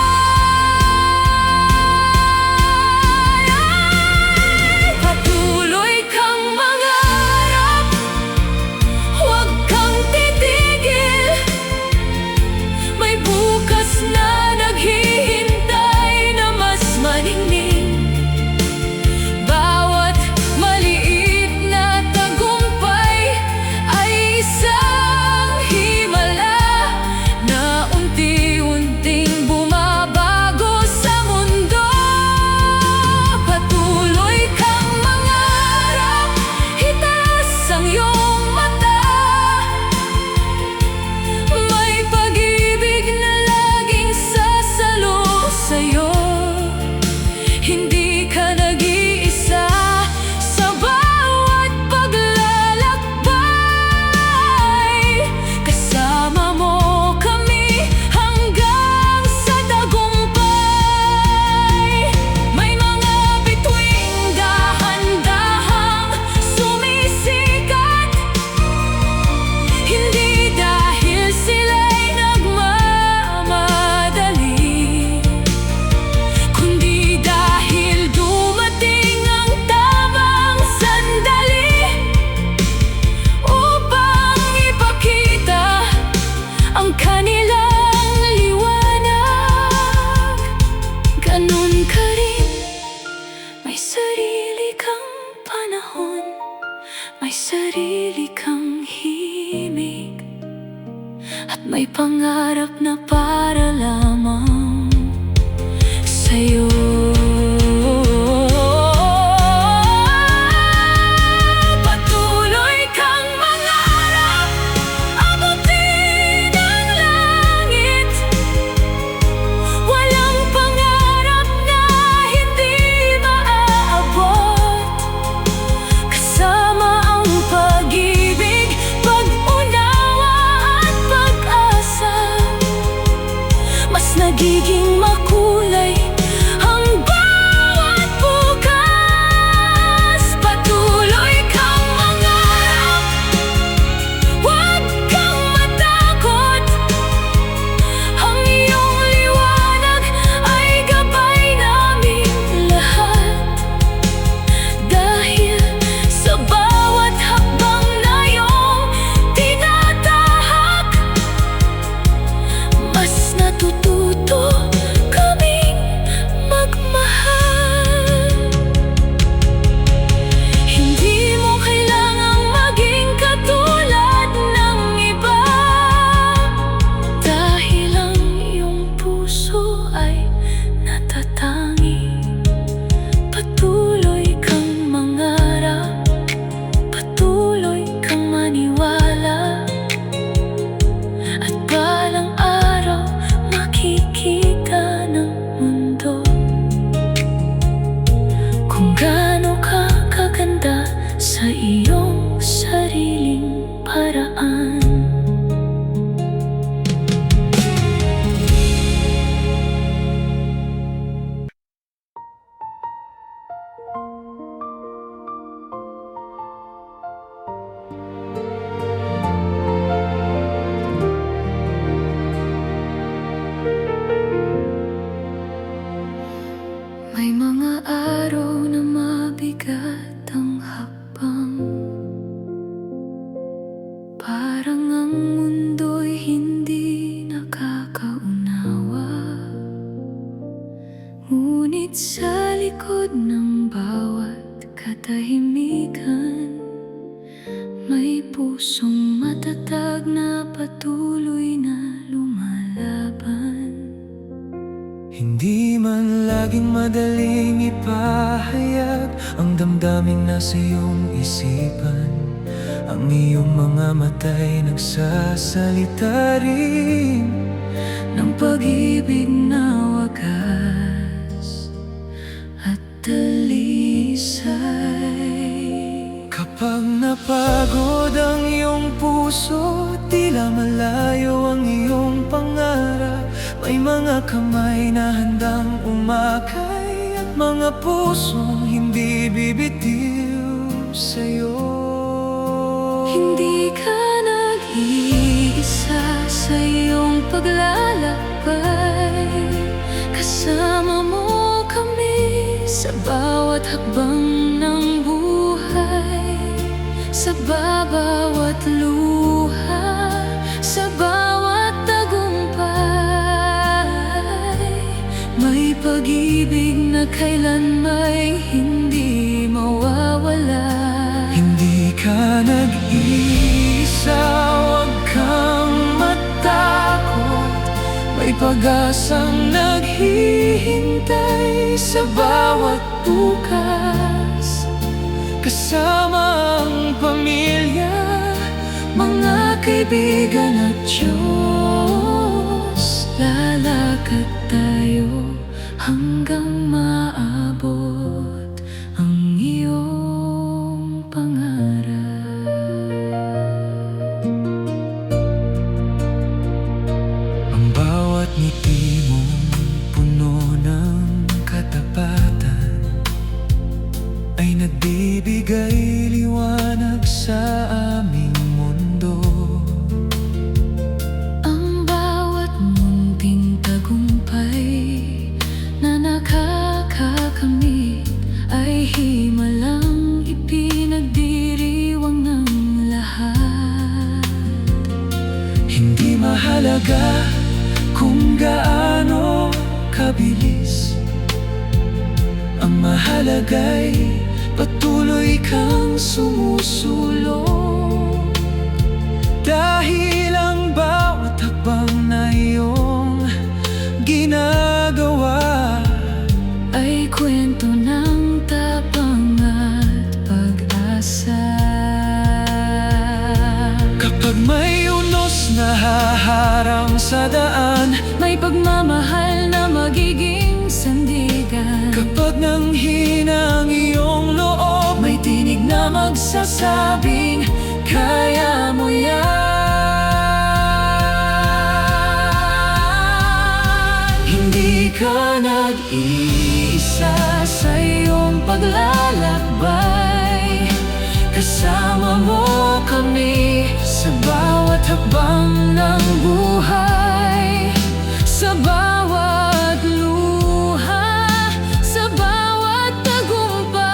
May sarili kang himig at may pangarap na para lamang sa'yo. Patuloy kang mangarap, abutin ang langit. Walang pangarap na hindi maaabot. Kasama ang pag-ibig, pag-unawa at pag-asa, mas nagiging makulay ang bawat bukas. Patuloy kang mangarap, huwag kang matakot. Ang iyong liwanag ay gabay naming lahat. Dahil sa bawat hakbang na iyong tinatahak, mas natututo kaming magmahal. Hindi mo kailangang maging katulad ng iba, dahil ang iyong puso ay natatangi. Patuloy kang mangarap, patuloy kang maniwala, at balang araw makikita ng mundo kung gaano ka kaganda sa iyong sariling paraan. May mga araw na mabigat ang hakbang, parang ang mundo'y hindi nakakaunawa. Ngunit sa likod ng bawat katahimikan, may pusong matatag na patuloy na lumalaban. Hindi man laging madaling ipahayag ang damdaming nasa iyong isipan. Ang iyong mga mata'y nagsasalita rin Ng pag-ibig na wagas at dalisay. Kapag napagod ang iyong puso, tila malayo ang iyong pangarap. May mga kamay na handang umakay at mga pusong hindi bibitiw sa'yo. Hindi ka nag-iisa sa iyong paglalakbay. Kasama mo kami sa bawat hakbang ng buhay, sa bawat luha, sa bawat tagumpay. May pag-ibig na kailanmay hindi mawawala. Hindi ka nag-iisa, huwag kang matakot. May pag-asang naghihintay sa bawat bukas. Kasama ang pamilya, mga kaibigan at Diyos, lalakad tayo hanggang maabot ang iyong pangarap. Ang bawat ngiti mong puno ng katapatan ay nagbibigay liwanag sa aming mundo. Ang bawat munting tagumpay na nakakakamit ay himalang ipinagdiriwang ng lahat. Hindi mahalaga kung gaano kabilis, ang mahalaga'y patuloy kang sumusulong. sa daan, may pagmamahal na magiging sandigan. kapag nanghina ang iyong loob, May tinig na magsasabing, kaya mo yan. Hindi ka nag-iisa sa iyong paglalakbay. Kasama mo kami sa bawat hakbang ng buhay, sa bawat luha, sa bawat tagumpay.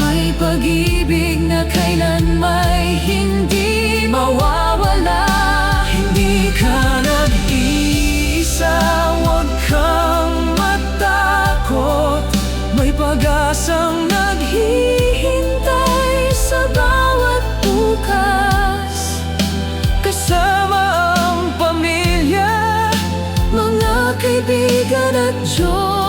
May pag-ibig na kailanmay hindi mawawala. hindi ka nag-iisa, huwag kang matakot. May pag-asang naghihintay sa bawat bukas. Kasama ang pamilya, mga kaibigan at Diyos.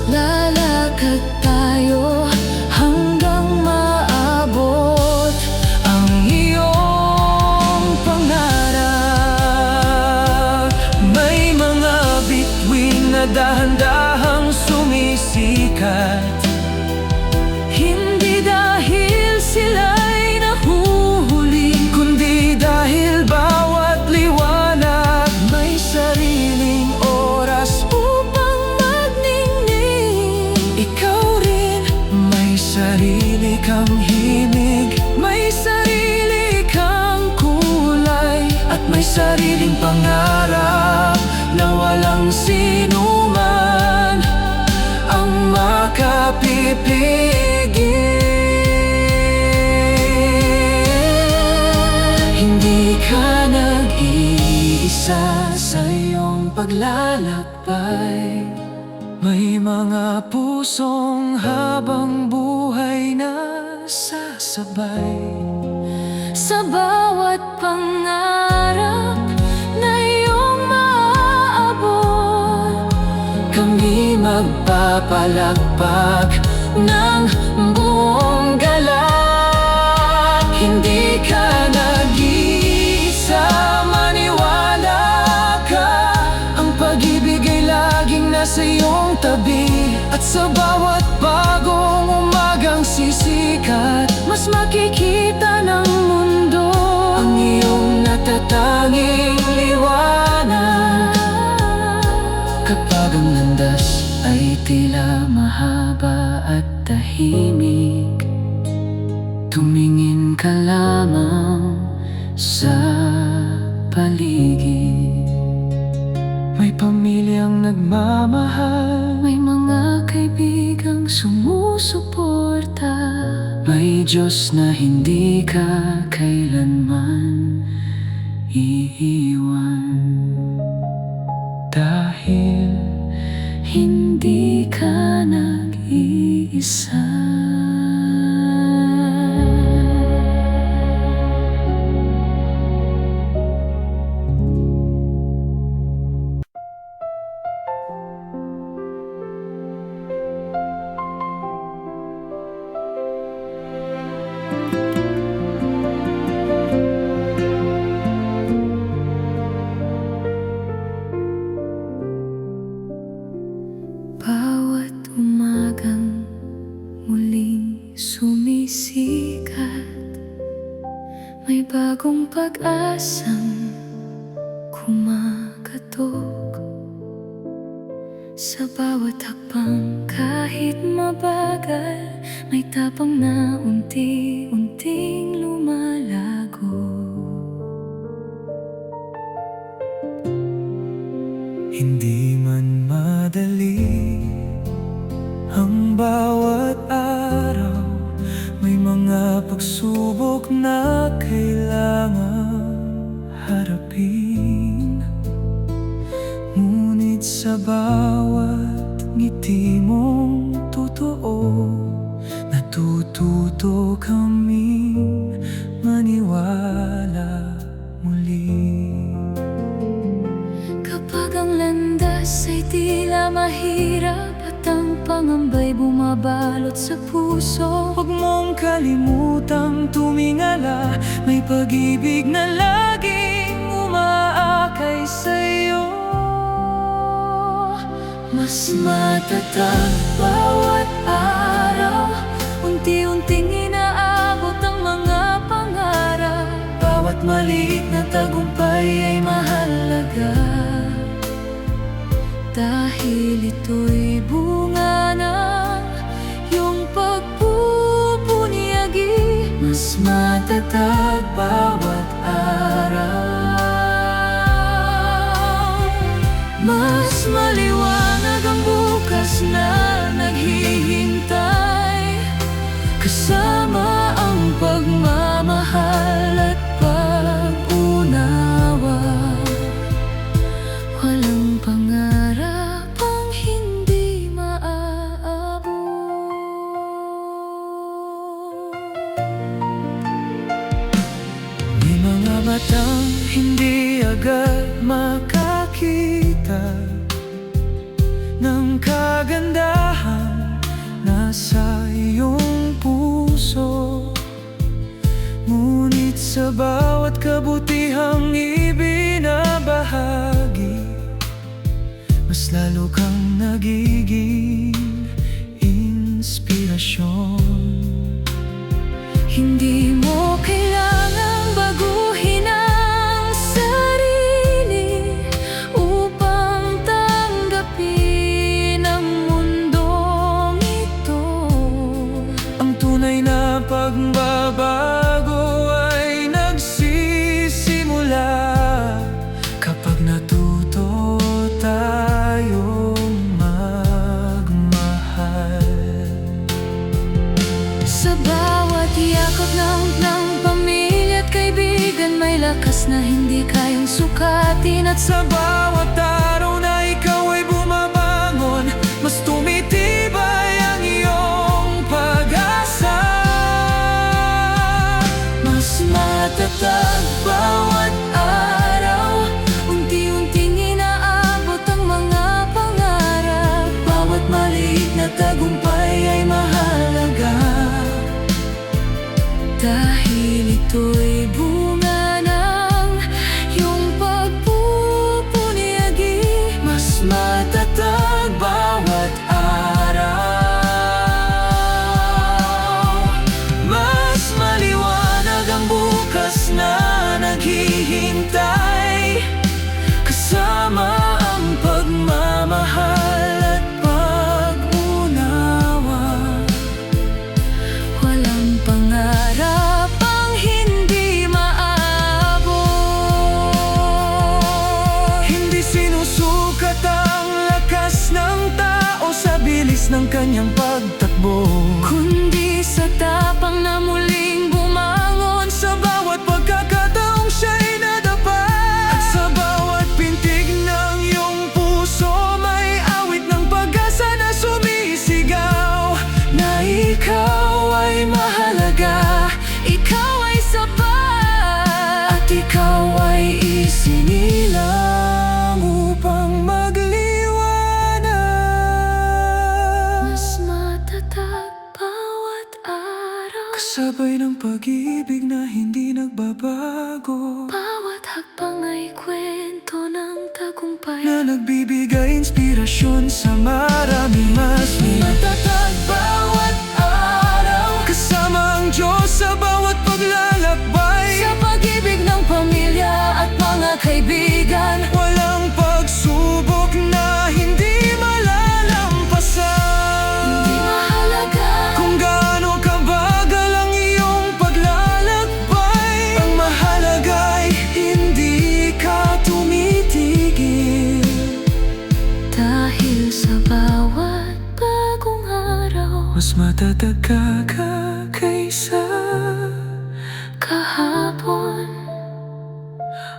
Lalakad tayo hanggang maabot Ang iyong pangarap. May mga bituin na dahan-dahang sumisikat, hindi dahil sila'y nahuhuli, kundi dahil bawat liwanag may sariling oras upang magningning. Ikaw rin, may sarili kang himig, may sarili kang kulay, at may sariling pangarap na walang sinuman ang makapipigil. Hindi ka nag-iisa sa iyong paglalakbay. May mga pusong habang buhay na sasabay. Sa bawat pangarap na iyong maaabot, Kami magpapalagpag ng buong galak. Hindi ka nag-iisa, maniwala ka. Ang pag-ibig ay laging nasa iyong tabi, at sa bawat bagong umagang sisikat, Mas makikita ng mundo ang iyong natatanging liwanag. kapag ang landas ay tila mahaba at tahimik. Tumingin ka lamang sa paligid. May pamilyang nagmamahal, May mga kaibigang sumusuporta. may Diyos na hindi ka kailanman iiwan. Dahil Hindi ka nag-iisa. Bawat umagang muling sumisikat, may bagong pag-asang kumakatok. Sa bawat hakbang kahit mabagal, may tapang na unti-unting lumalago. hindi man madali ang bawat araw, may mga pagsubok na kailangang harapin. Ngunit sa bawat ngiti mong totoo, natututo kaming maniwala muli. Kapag ang landas ay tila mahirap at ang pangamba'y bumabalot sa puso. Huwag mong kalimutang tumingala, may pag-ibig na laging umaakay sa'yo. Mas matatag bawat araw, unti-unting inaabot ang mga pangarap. Bawat maliit na tagumpay ay mahalaga, dahil ito'y bunga ng iyong pagpupunyagi. mas matatag bawat araw. Mas maliwanag ang bukas na naghihintay, kasama ang pagmamahal at pag-unawa. Walang pangarap ang hindi maaabot. May mga matang hindi agad makakita ng kagandahan nasa iyong puso. Ngunit sa bawat kabutihang ibinabahagi, mas lalo kang nagiging inspirasyon. Hindi mo kailangang baguhin ang sarili upang tanggapin ang mundong ito. Ang tunay na pagbabago ay nagsisimula kapag natuto tayong magmahal. Sa bawat yakap ng pamilya at kaibigan, may lakas na hindi kayang sukatin. At Sa bawat araw na ikaw ay bumabangon, mas tumitibay ang iyong pag-asa. mas matatag bawat araw, unti-unting inaabot ang mga pangarap. Bawat maliit na tagumpay ay mahalaga, dahil ito'y bunga ng iyong pagpupunyagi. mas matatag bawat araw. Mas maliwanag ang bukas na naghihintay, kasama ang pagmamahal at pag-unawa. Walang pangarap ang hindi maabot. Hindi sinusukat ang lakas ng tao sa bilis ng kanyang pagtakbo, Kundi sa tapang na muling bumangon sa bawat pagkakataong siya'y nadapa. At sa bawat pintig ng iyong puso, may awit ng pag-asa na sumisigaw, na ikaw ay mahalaga, ikaw ay sapat, at ikaw ay isinilang upang magliwanag. mas matatag bawat araw. Kasabay ng pag-ibig na hindi nagbabago, Bawat hakbang ay kwento ng tagumpay, na nagbibigay inspirasyon sa marami. Mas matatag bawat araw, kasama ang Diyos sa bawat paglalakbay. sa pag-ibig ng pamilya at mga kaibigan. Walang pagsubok na hindi malalampasan. Hindi mahalaga Kung gaano kabagal ang iyong paglalakbay, ang mahalaga'y hindi ka tumitigil. dahil sa bawat bagong araw, Mas matatag ka kaysa kahapon,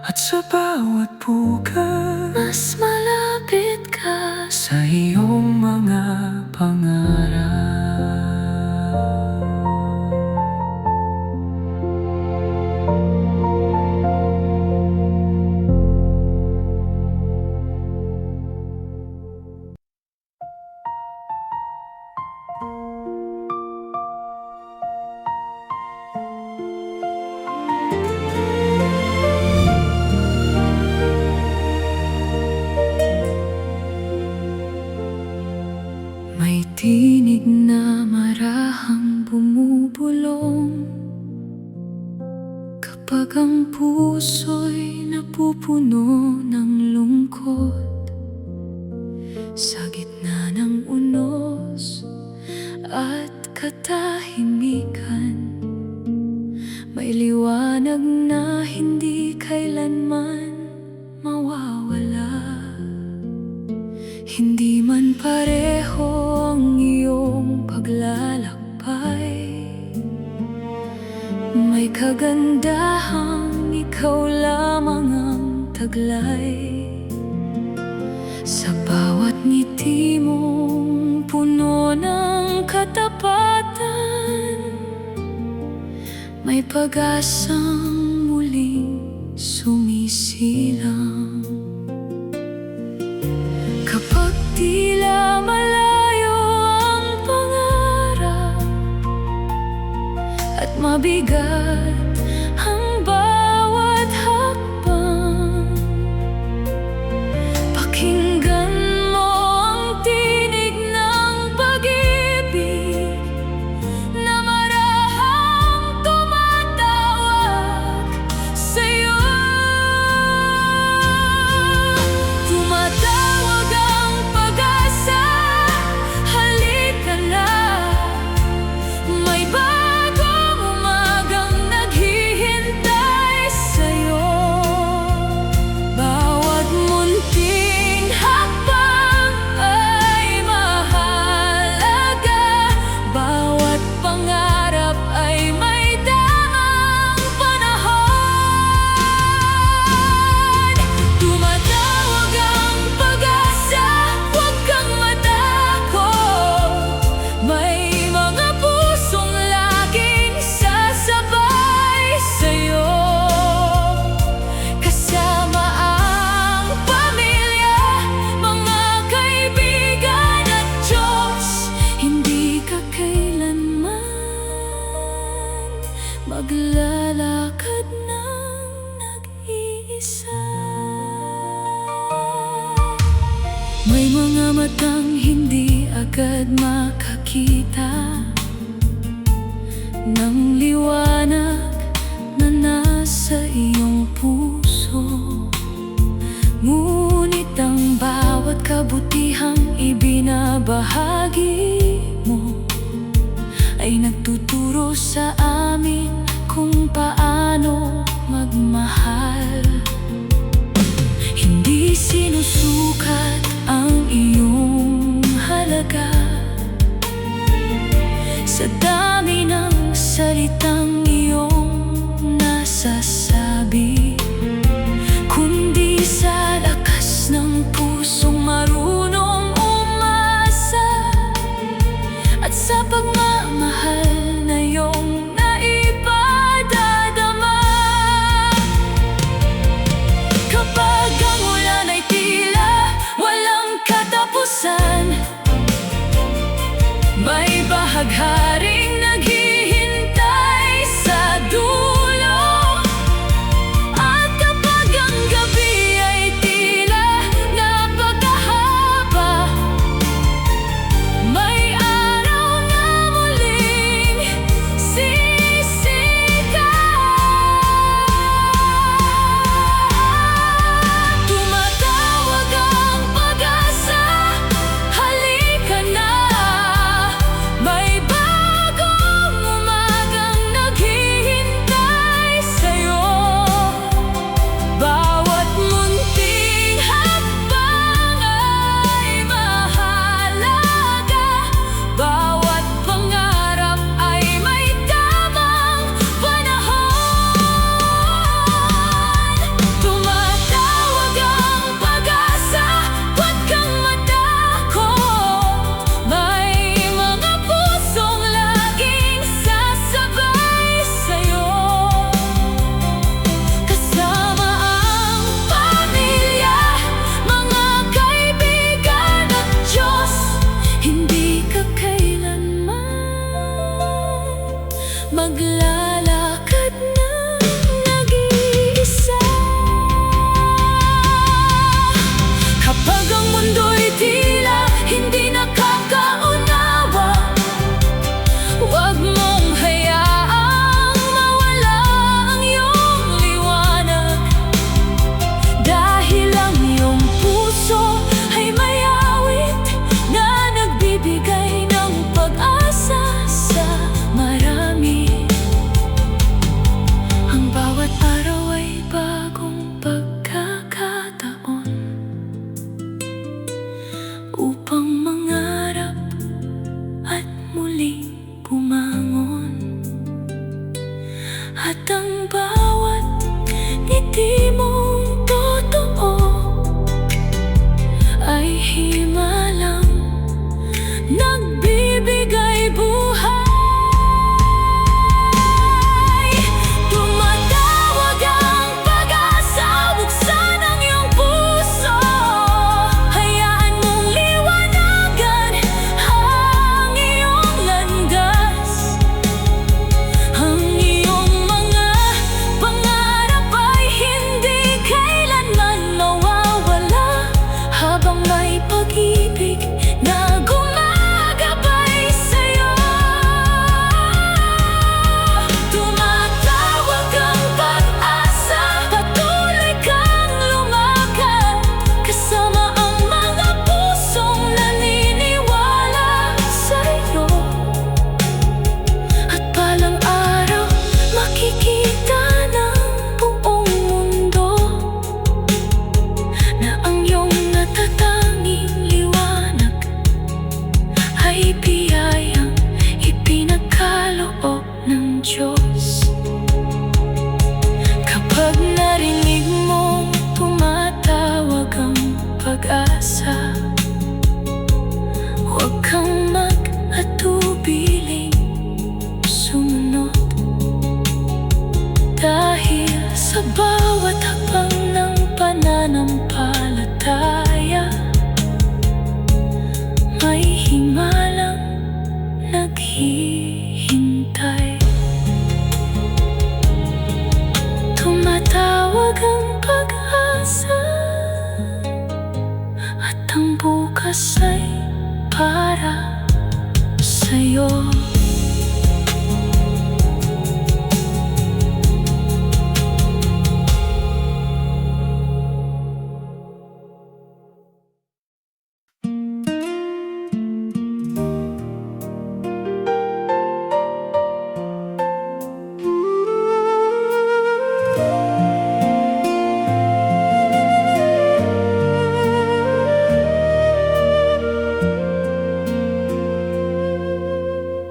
at sa bawat bukas mas malapit ka. sa iyong mga pangarap. Kapag ang puso'y napupuno ng lungkot, sa gitna ng unos at katahimikan, may liwanag na hindi kailanman mawawala. Hindi man pareho ang iyong paglalakbay, may kagandahang ikaw lamang ang taglay. Sa bawat ngiti mong puno ng katapatan, may pag-asang muling sumisilang. Kapag tila malayo ang pangarap at mabigat ang bawat hakbang, pakinggan mo ang tinig ng pag-ibig na marahang tumatawag sa'yo. Tumatawag ang pag-asa, halika na. May bagong umagang naghihintay sa'yo. Bawat munting hakbang ay mahalaga, bawat pangarap ay may tamang panahon. Tumatawag ang pag-asa, huwag kang matakot. May mga pusong laging sasabay sa'yo, kasama ang pamilya, mga kaibigan at Diyos. Hindi ka kailanman maglalakad ng nag-iisa. May mga matang hindi agad makakita ng liwanag na nasa iyong puso, ngunit ang bawat kabutihang ibinabahagi mo ay nagtuturo sa amin kung paano magmahal. Hindi sinusukat ang iyong halaga sa dami ng salitang iyong nasasabi, kundi sa lakas ng pusong marunong umasa at sa pagmamahal na iyong naipadadama. Kapag ang ulan ay tila walang katapusan, may bahagharing naghihintay sa dulo. At kapag ang gabi ay tila napakahaba, may araw na muling sisikat. Tumatawag ang pag-asa, halika na. May bagong umagang naghihintay sa'yo. Bawat munting hakbang ay mahalaga, bawat pangarap ay may tamang panahon. Tumatawag ang pag-asa, huwag kang matakot. May mga pusong laging sasabay sa'yo, kasama ang pamilya, mga kaibigan at Diyos. Hindi ka kailanman maglalakad ng nag-iisa. Kapag ang mundo'y tila hindi nakakaunawa, huwag mong hayaang mawala ang iyong At ang bawat ngiti mong totoo ay himalang nagbibigay buhay. Tumatawag ang pag-asa, buksan ang iyong puso. Hayaan mong liwanagan ang iyong landas. Ang iyong mga pangarap ay hindi kailanman mawawala, habang may pag-ibig na gumagabay sa'yo. Tumatawag ang pag-asa, patuloy kang lumakad, kasama ang mga pusong naniniwala sa'yo. At balang araw, makikita ng buong mundo na ang iyong natatanging liwanag ay biyayang ipinagkaloob ng Diyos. Kapag narinig mong tumatawag ang pag-asa, huwag kang mag-atubiling sumunod, dahil sa bawat hakbang ng pananampalataya may himalang naghihintay. Tumatawag ang pag-asa, at ang bukas ay para sa'yo.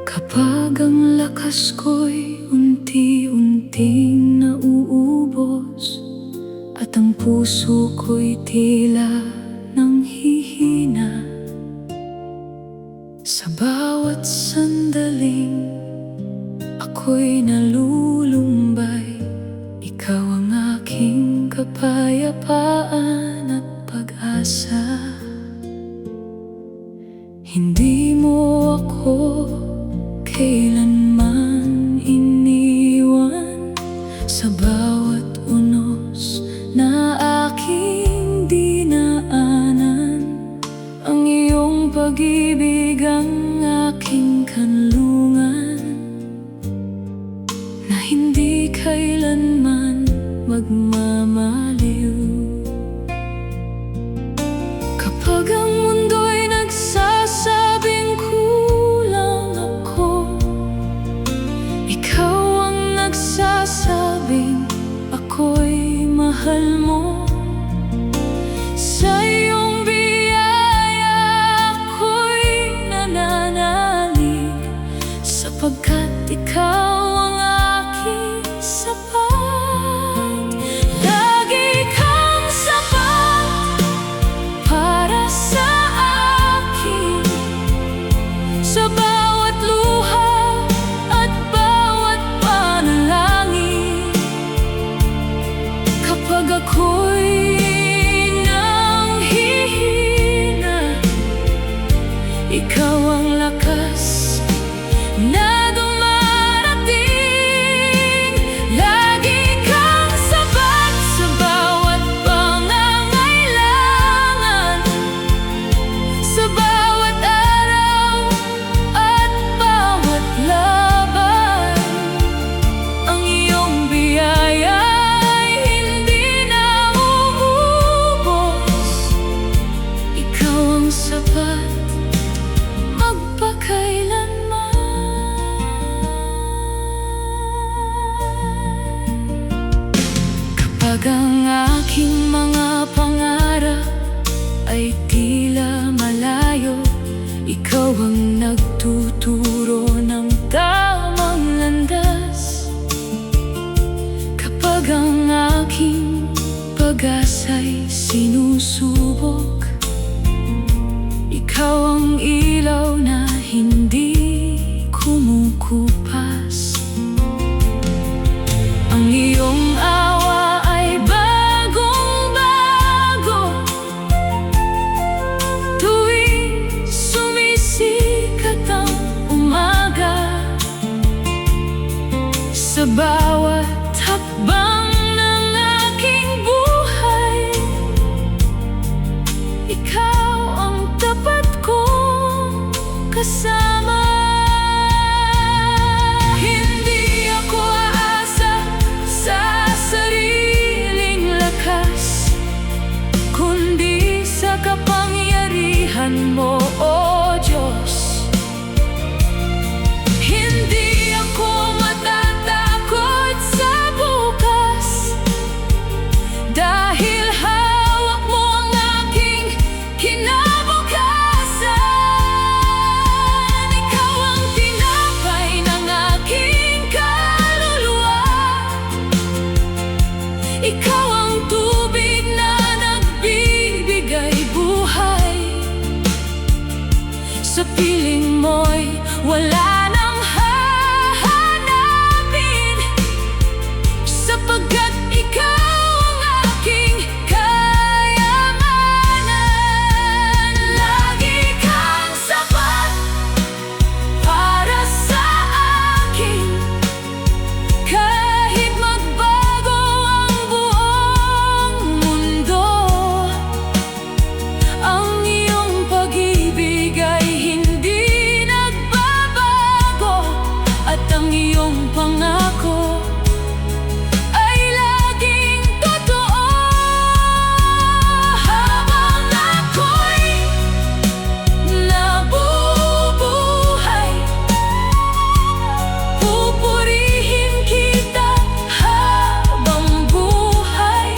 Kapag ang lakas ko'y unti-unting nauubos, at ang puso ko'y tila nanghihina, sa bawat sandaling ako'y nalulumbay, ikaw ang aking kapayapaan at pag-asa. Hindi mo ako kailanman iniwan, sa bawat unos na aking dinaanan. Ang iyong pag-ibig ang aking kanlungan, na hindi kailanman magmamaliw. Kapag ang mundo'y nagsasabing kulang ako, ikaw ang nagsasabing ako'y mahal mo. Sa iyong biyaya ako'y nananalig, sapagkat ikaw ang aking sapat. Lagi kang sapat para sa akin, sa bawat luha at bawat panalangin. Kapag ako'y nanghihina, ikaw ang lakas na dumarating. Lagi pag-asa'y sinusubok. Ikaw ang ilaw na hindi kumukupas. Ang iyong awa ay bagong-bago tuwing sumisikat ang umaga. Sa bawat hakbang ng aking buhay, ikaw ang tapat kong kasama. Hindi ako aasa sa sariling lakas, kundi sa kapangyarihan mo, O Diyos. Hindi ako matatakot sa bukas, dahil hawak mo ang aking kinabukasan. Ikaw ang tinapay ng aking kaluluwa. Ikaw ang tubig na nagbibigay buhay. Sa piling mo'y wala nang hahanapin, sapagkat ikaw ang aking kayamanan. Lagi kang sapat para sa akin, kahit magbago ang buong mundo. Ang iyong pag-ibig ay hindi nagbabago, at ang iyong pangako ay laging totoo. Habang ako'y nabubuhay, pupurihin kita habang buhay.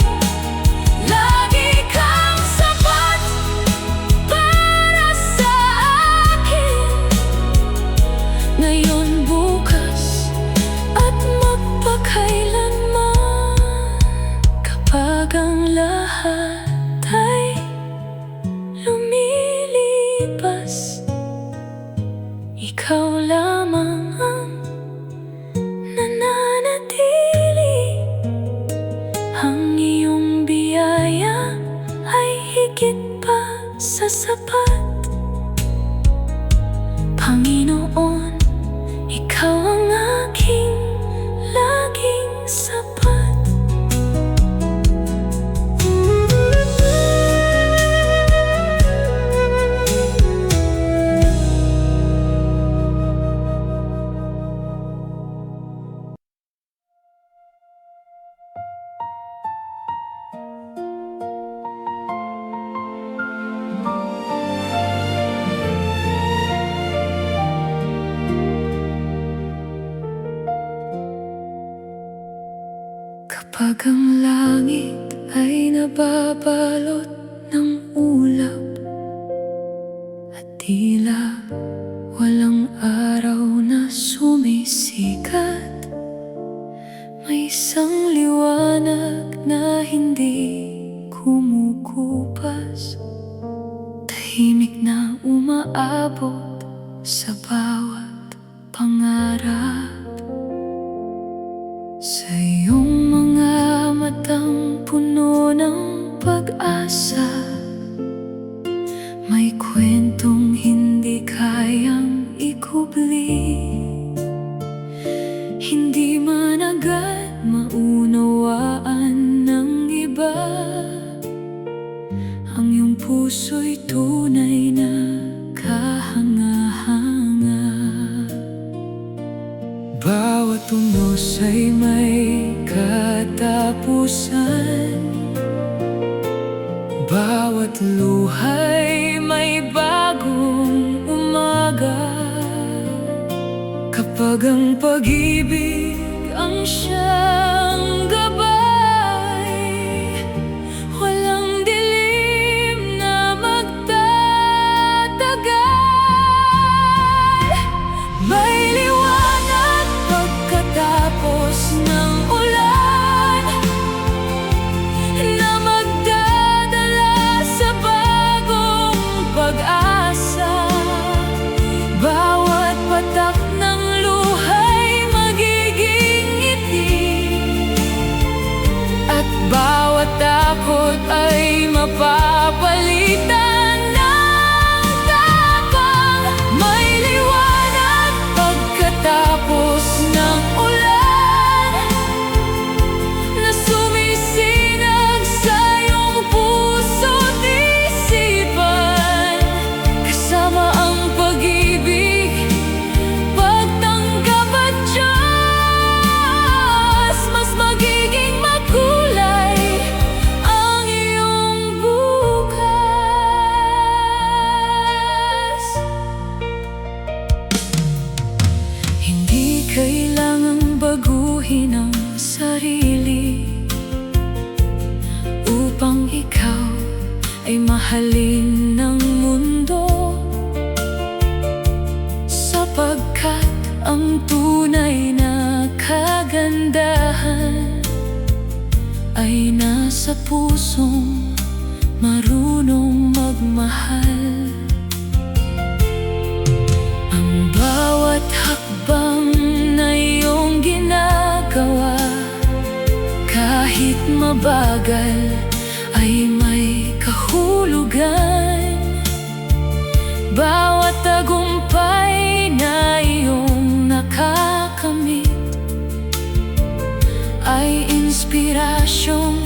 Lagi kang sapat para sa akin, ngayon, bukas, at magpakailanman. Kapag ang lahat ay lumilipas, ikaw lamang ang nananatili. Ang iyong biyaya ay higit pa sa sapat. Panginoon, ikaw ang aking laging sapat. Kapag ang langit ay nababalot ng ulap, at tila walang araw na sumisikat, may isang liwanag na hindi kumukupas, tahimik na umaabot sa bawat pangarap. Sa iyong mga matang puno ng pag-asa, may kwentong hindi kayang ikubli. Hindi man agad maunawaan ng iba, ang iyong puso'y tunay na kahanga-hanga. Bawat unos ay may katapusan, bawat luha'y may bagong umaga. Kapag ang pag-ibig ang siyang gabay, walang dilim na magtatagal. May liwanag pagkatapos ng ulan, na baguhin ang sarili upang ikaw ay mahalin ng mundo, sapagkat ang tunay na kagandahan ay nasa pusong marunong magmahal. Ang bawat hakbang na iyong ginagawa, kahit mabagal, ay may kahulugan. Bawat tagumpay na iyong nakakamit ay inspirasyong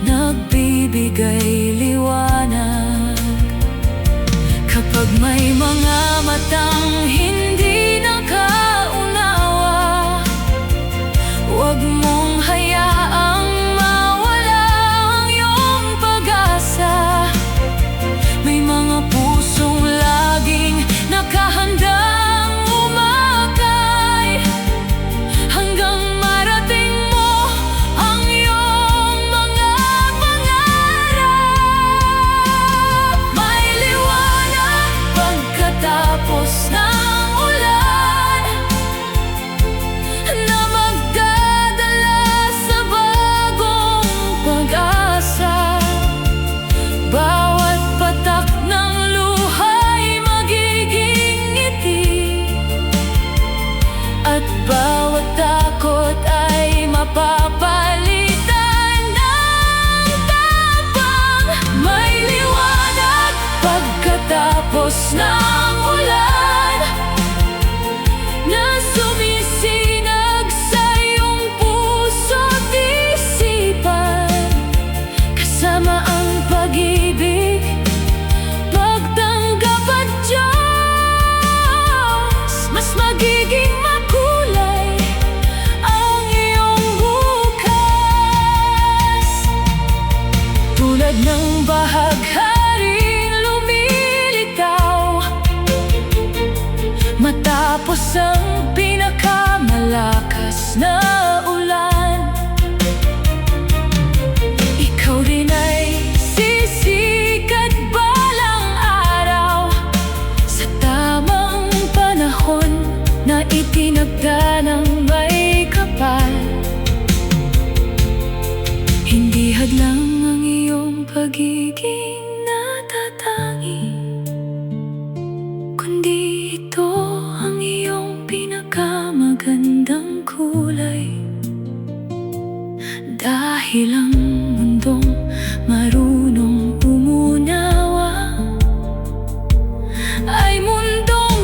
nagbibigay liwanag. Kapag may mga matang hindi nakaunawa, huwag mong hayaang mawala ang iyong pag-asa. May mga pusong laging nakahandang umakay hanggang marating mo ang iyong mga pangarap. May liwanag pagkatapos ng ulan na magdadala sa bagong pag-asa. Bawat patak ng luha'y magiging ngiti, at bawat takot ay mapapalitan ng tapang. May liwanag pagkatapos ng ulan na sumisinag sa iyong puso't isipan, kasama ang pag-ibig, pagtanggap at Diyos. Mas magiging makulay ang iyong bukas, tulad ng bahagharing lumilitaw matapos ang pinakamalakas na ulan. Ikaw rin ay sisikat balang araw sa tamang panahon na itinagda ng may kapal. Hindi hadlang ang iyong pagiging natatangi, kundi ito ang iyong pinakamagandang kulay. Dahil ang mundong marunong umunawa ay mundong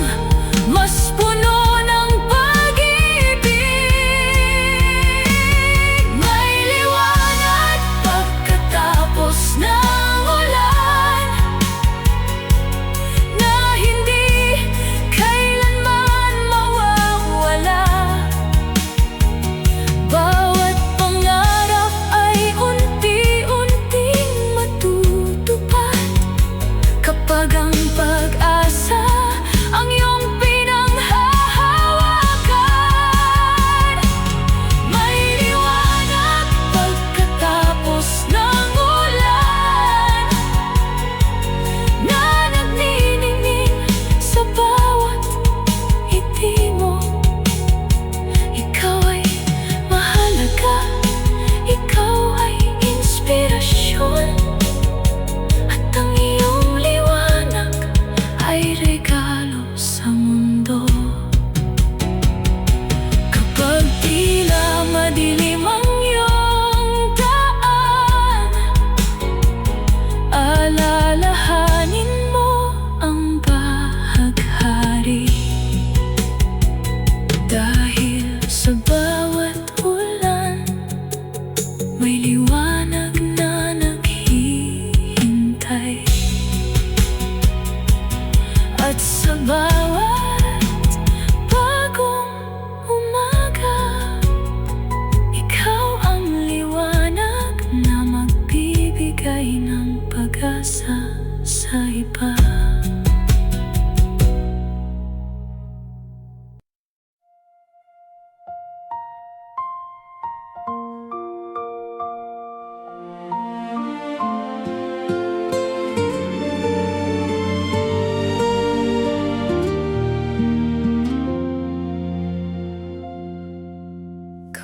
mas puno ng pag-ibig. May liwanag pagkatapos ng ulan na hindi kailanman mawawala. Bawat pangarap ay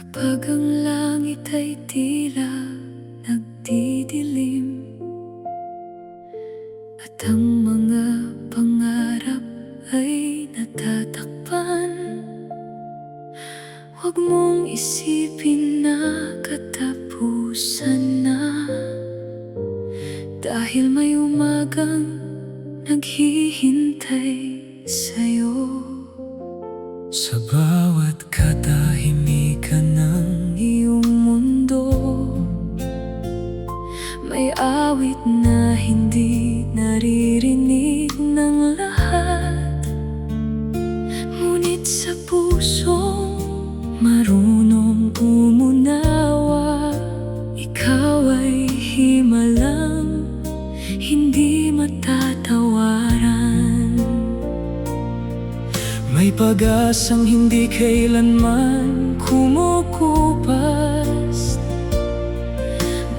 Kapag ang langit ay tila nagdidilim at ang mga pangarap ay natatakpan, huwag mong isipin na katapusan na, dahil may umagang naghihintay sa'yo. Sa bawat katahimikan ng Iyong mundo may awit na hindi naririnig ng lahat, ngunit sa pusong marunong umunawa, ikaw ay himalang hindi matatawaran. may pag-asang hindi kailanman kumukupas,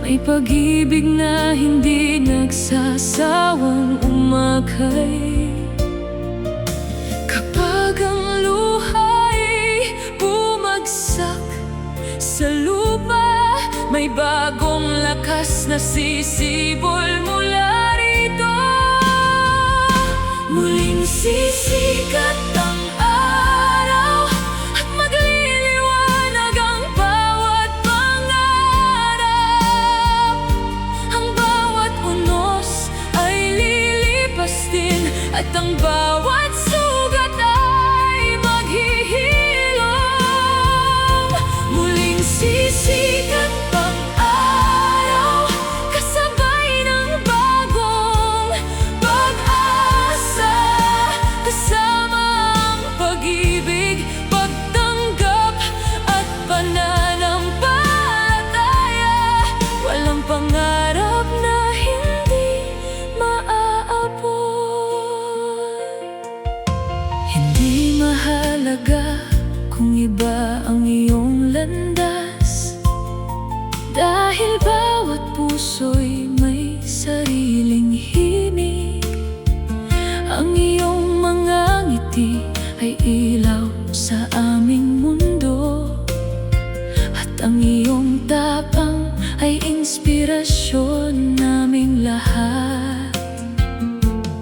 may pag-ibig na hindi nagsasawang umakay. Kapag ang luha'y bumagsak sa lupa, may bagong lakas na sisibol mula rito. Muling sisikat ang araw at magliliwanag ang bawat pangarap. Ang bawat unos ay lilipas din at ang bawat sugat ay maghihilom. Muling sisikat ang araw kasabay ng bagong pag-asa, kasama ang pag-ibig, pagtanggap at pananampalataya. Walang pangarap na hindi maaabot. Hindi mahalaga kung iba ang iyong landas, dahil bawat puso'y may sariling himig. Ang iyong mga ngiti ay ilaw sa aming mundo, at ang iyong tapang ay inspirasyon naming lahat.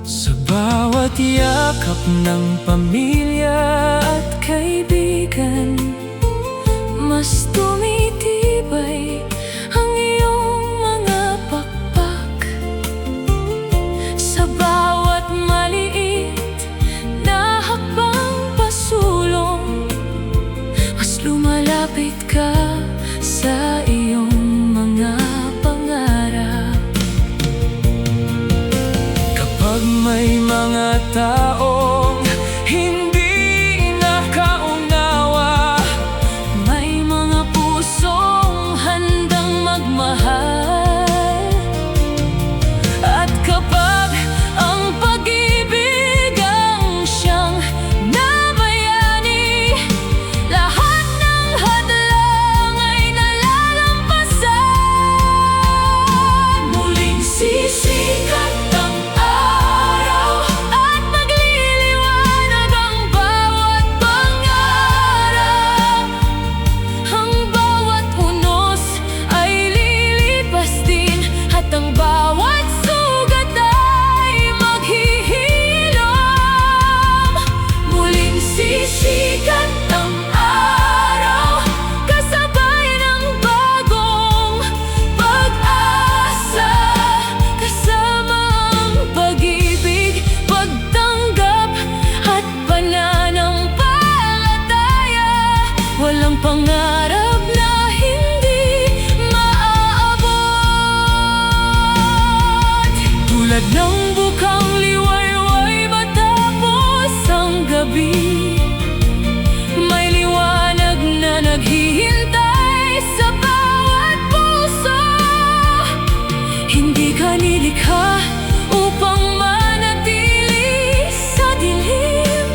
sa bawat yakap ng pamilya at Kaibigan, mas tumitibay ang iyong mga pakpak. Sa bawat maliit na hakbang pasulong, mas lumalapit ka sa iyong mga pangarap. kapag may mga taong hindi nakaunawa, May mga pusong handang magmahal, at kapag ang pag-ibig ang siyang nabayani, lahat ng hadlang ay nalalampasan. Muling sisikat ang araw at magliliwanag ang bawat pangarap. Ang bawat unos ay lilipas din at ang bawat sugat ay maghihilom. Muling sisikat ang araw kasabay ng bagong pag-asa, kasama ang pag-ibig, pagtanggap at pananampalataya. Walang pangarap na hindi maaabot. Tulad ng bukang liwayway matapos ang gabi, may liwanag na naghihintay sa bawat puso. Hindi ka nilikha upang manatili sa dilim,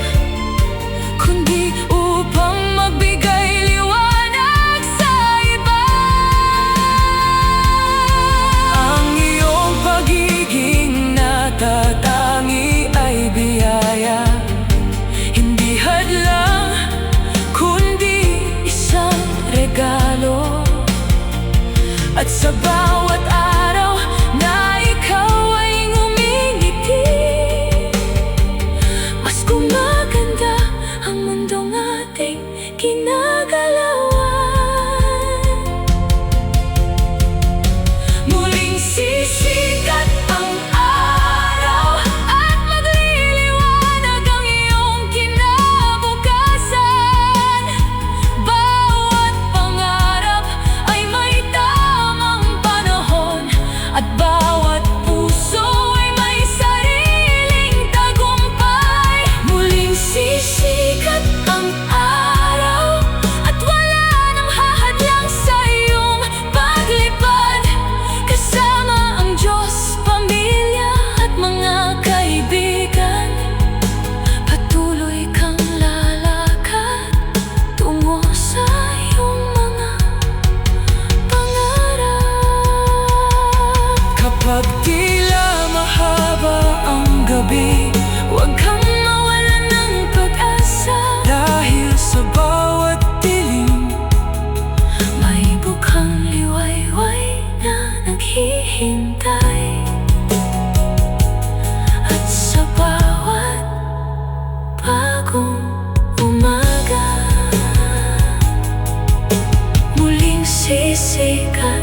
kundi upang magbigay liwanag sa iba. ang iyong pagiging Sa bawat araw na ikaw ay ngumingiti, mas gumaganda ang mundong ating ginagalawan. Muling sisikat ang araw at magliliwanag ang iyong kinabukasan. Bawat pangarap ay may tamang panahon, at bawat puso ay may sariling tagumpay. Muling sisikat ang araw at wala nang hahadlang sa iyong paglipad. Kasama ang Diyos, pamilya at mga kaibigan, patuloy kang lalakad tungo sa iyong mga pangarap. Kapag tila mahaba ang gabi, Huwag kang mawalan ng pag-asa, dahil sa bawat dilim may bukhang liwayway na naghihintay. At sa bawat bagong umaga, muling sisikat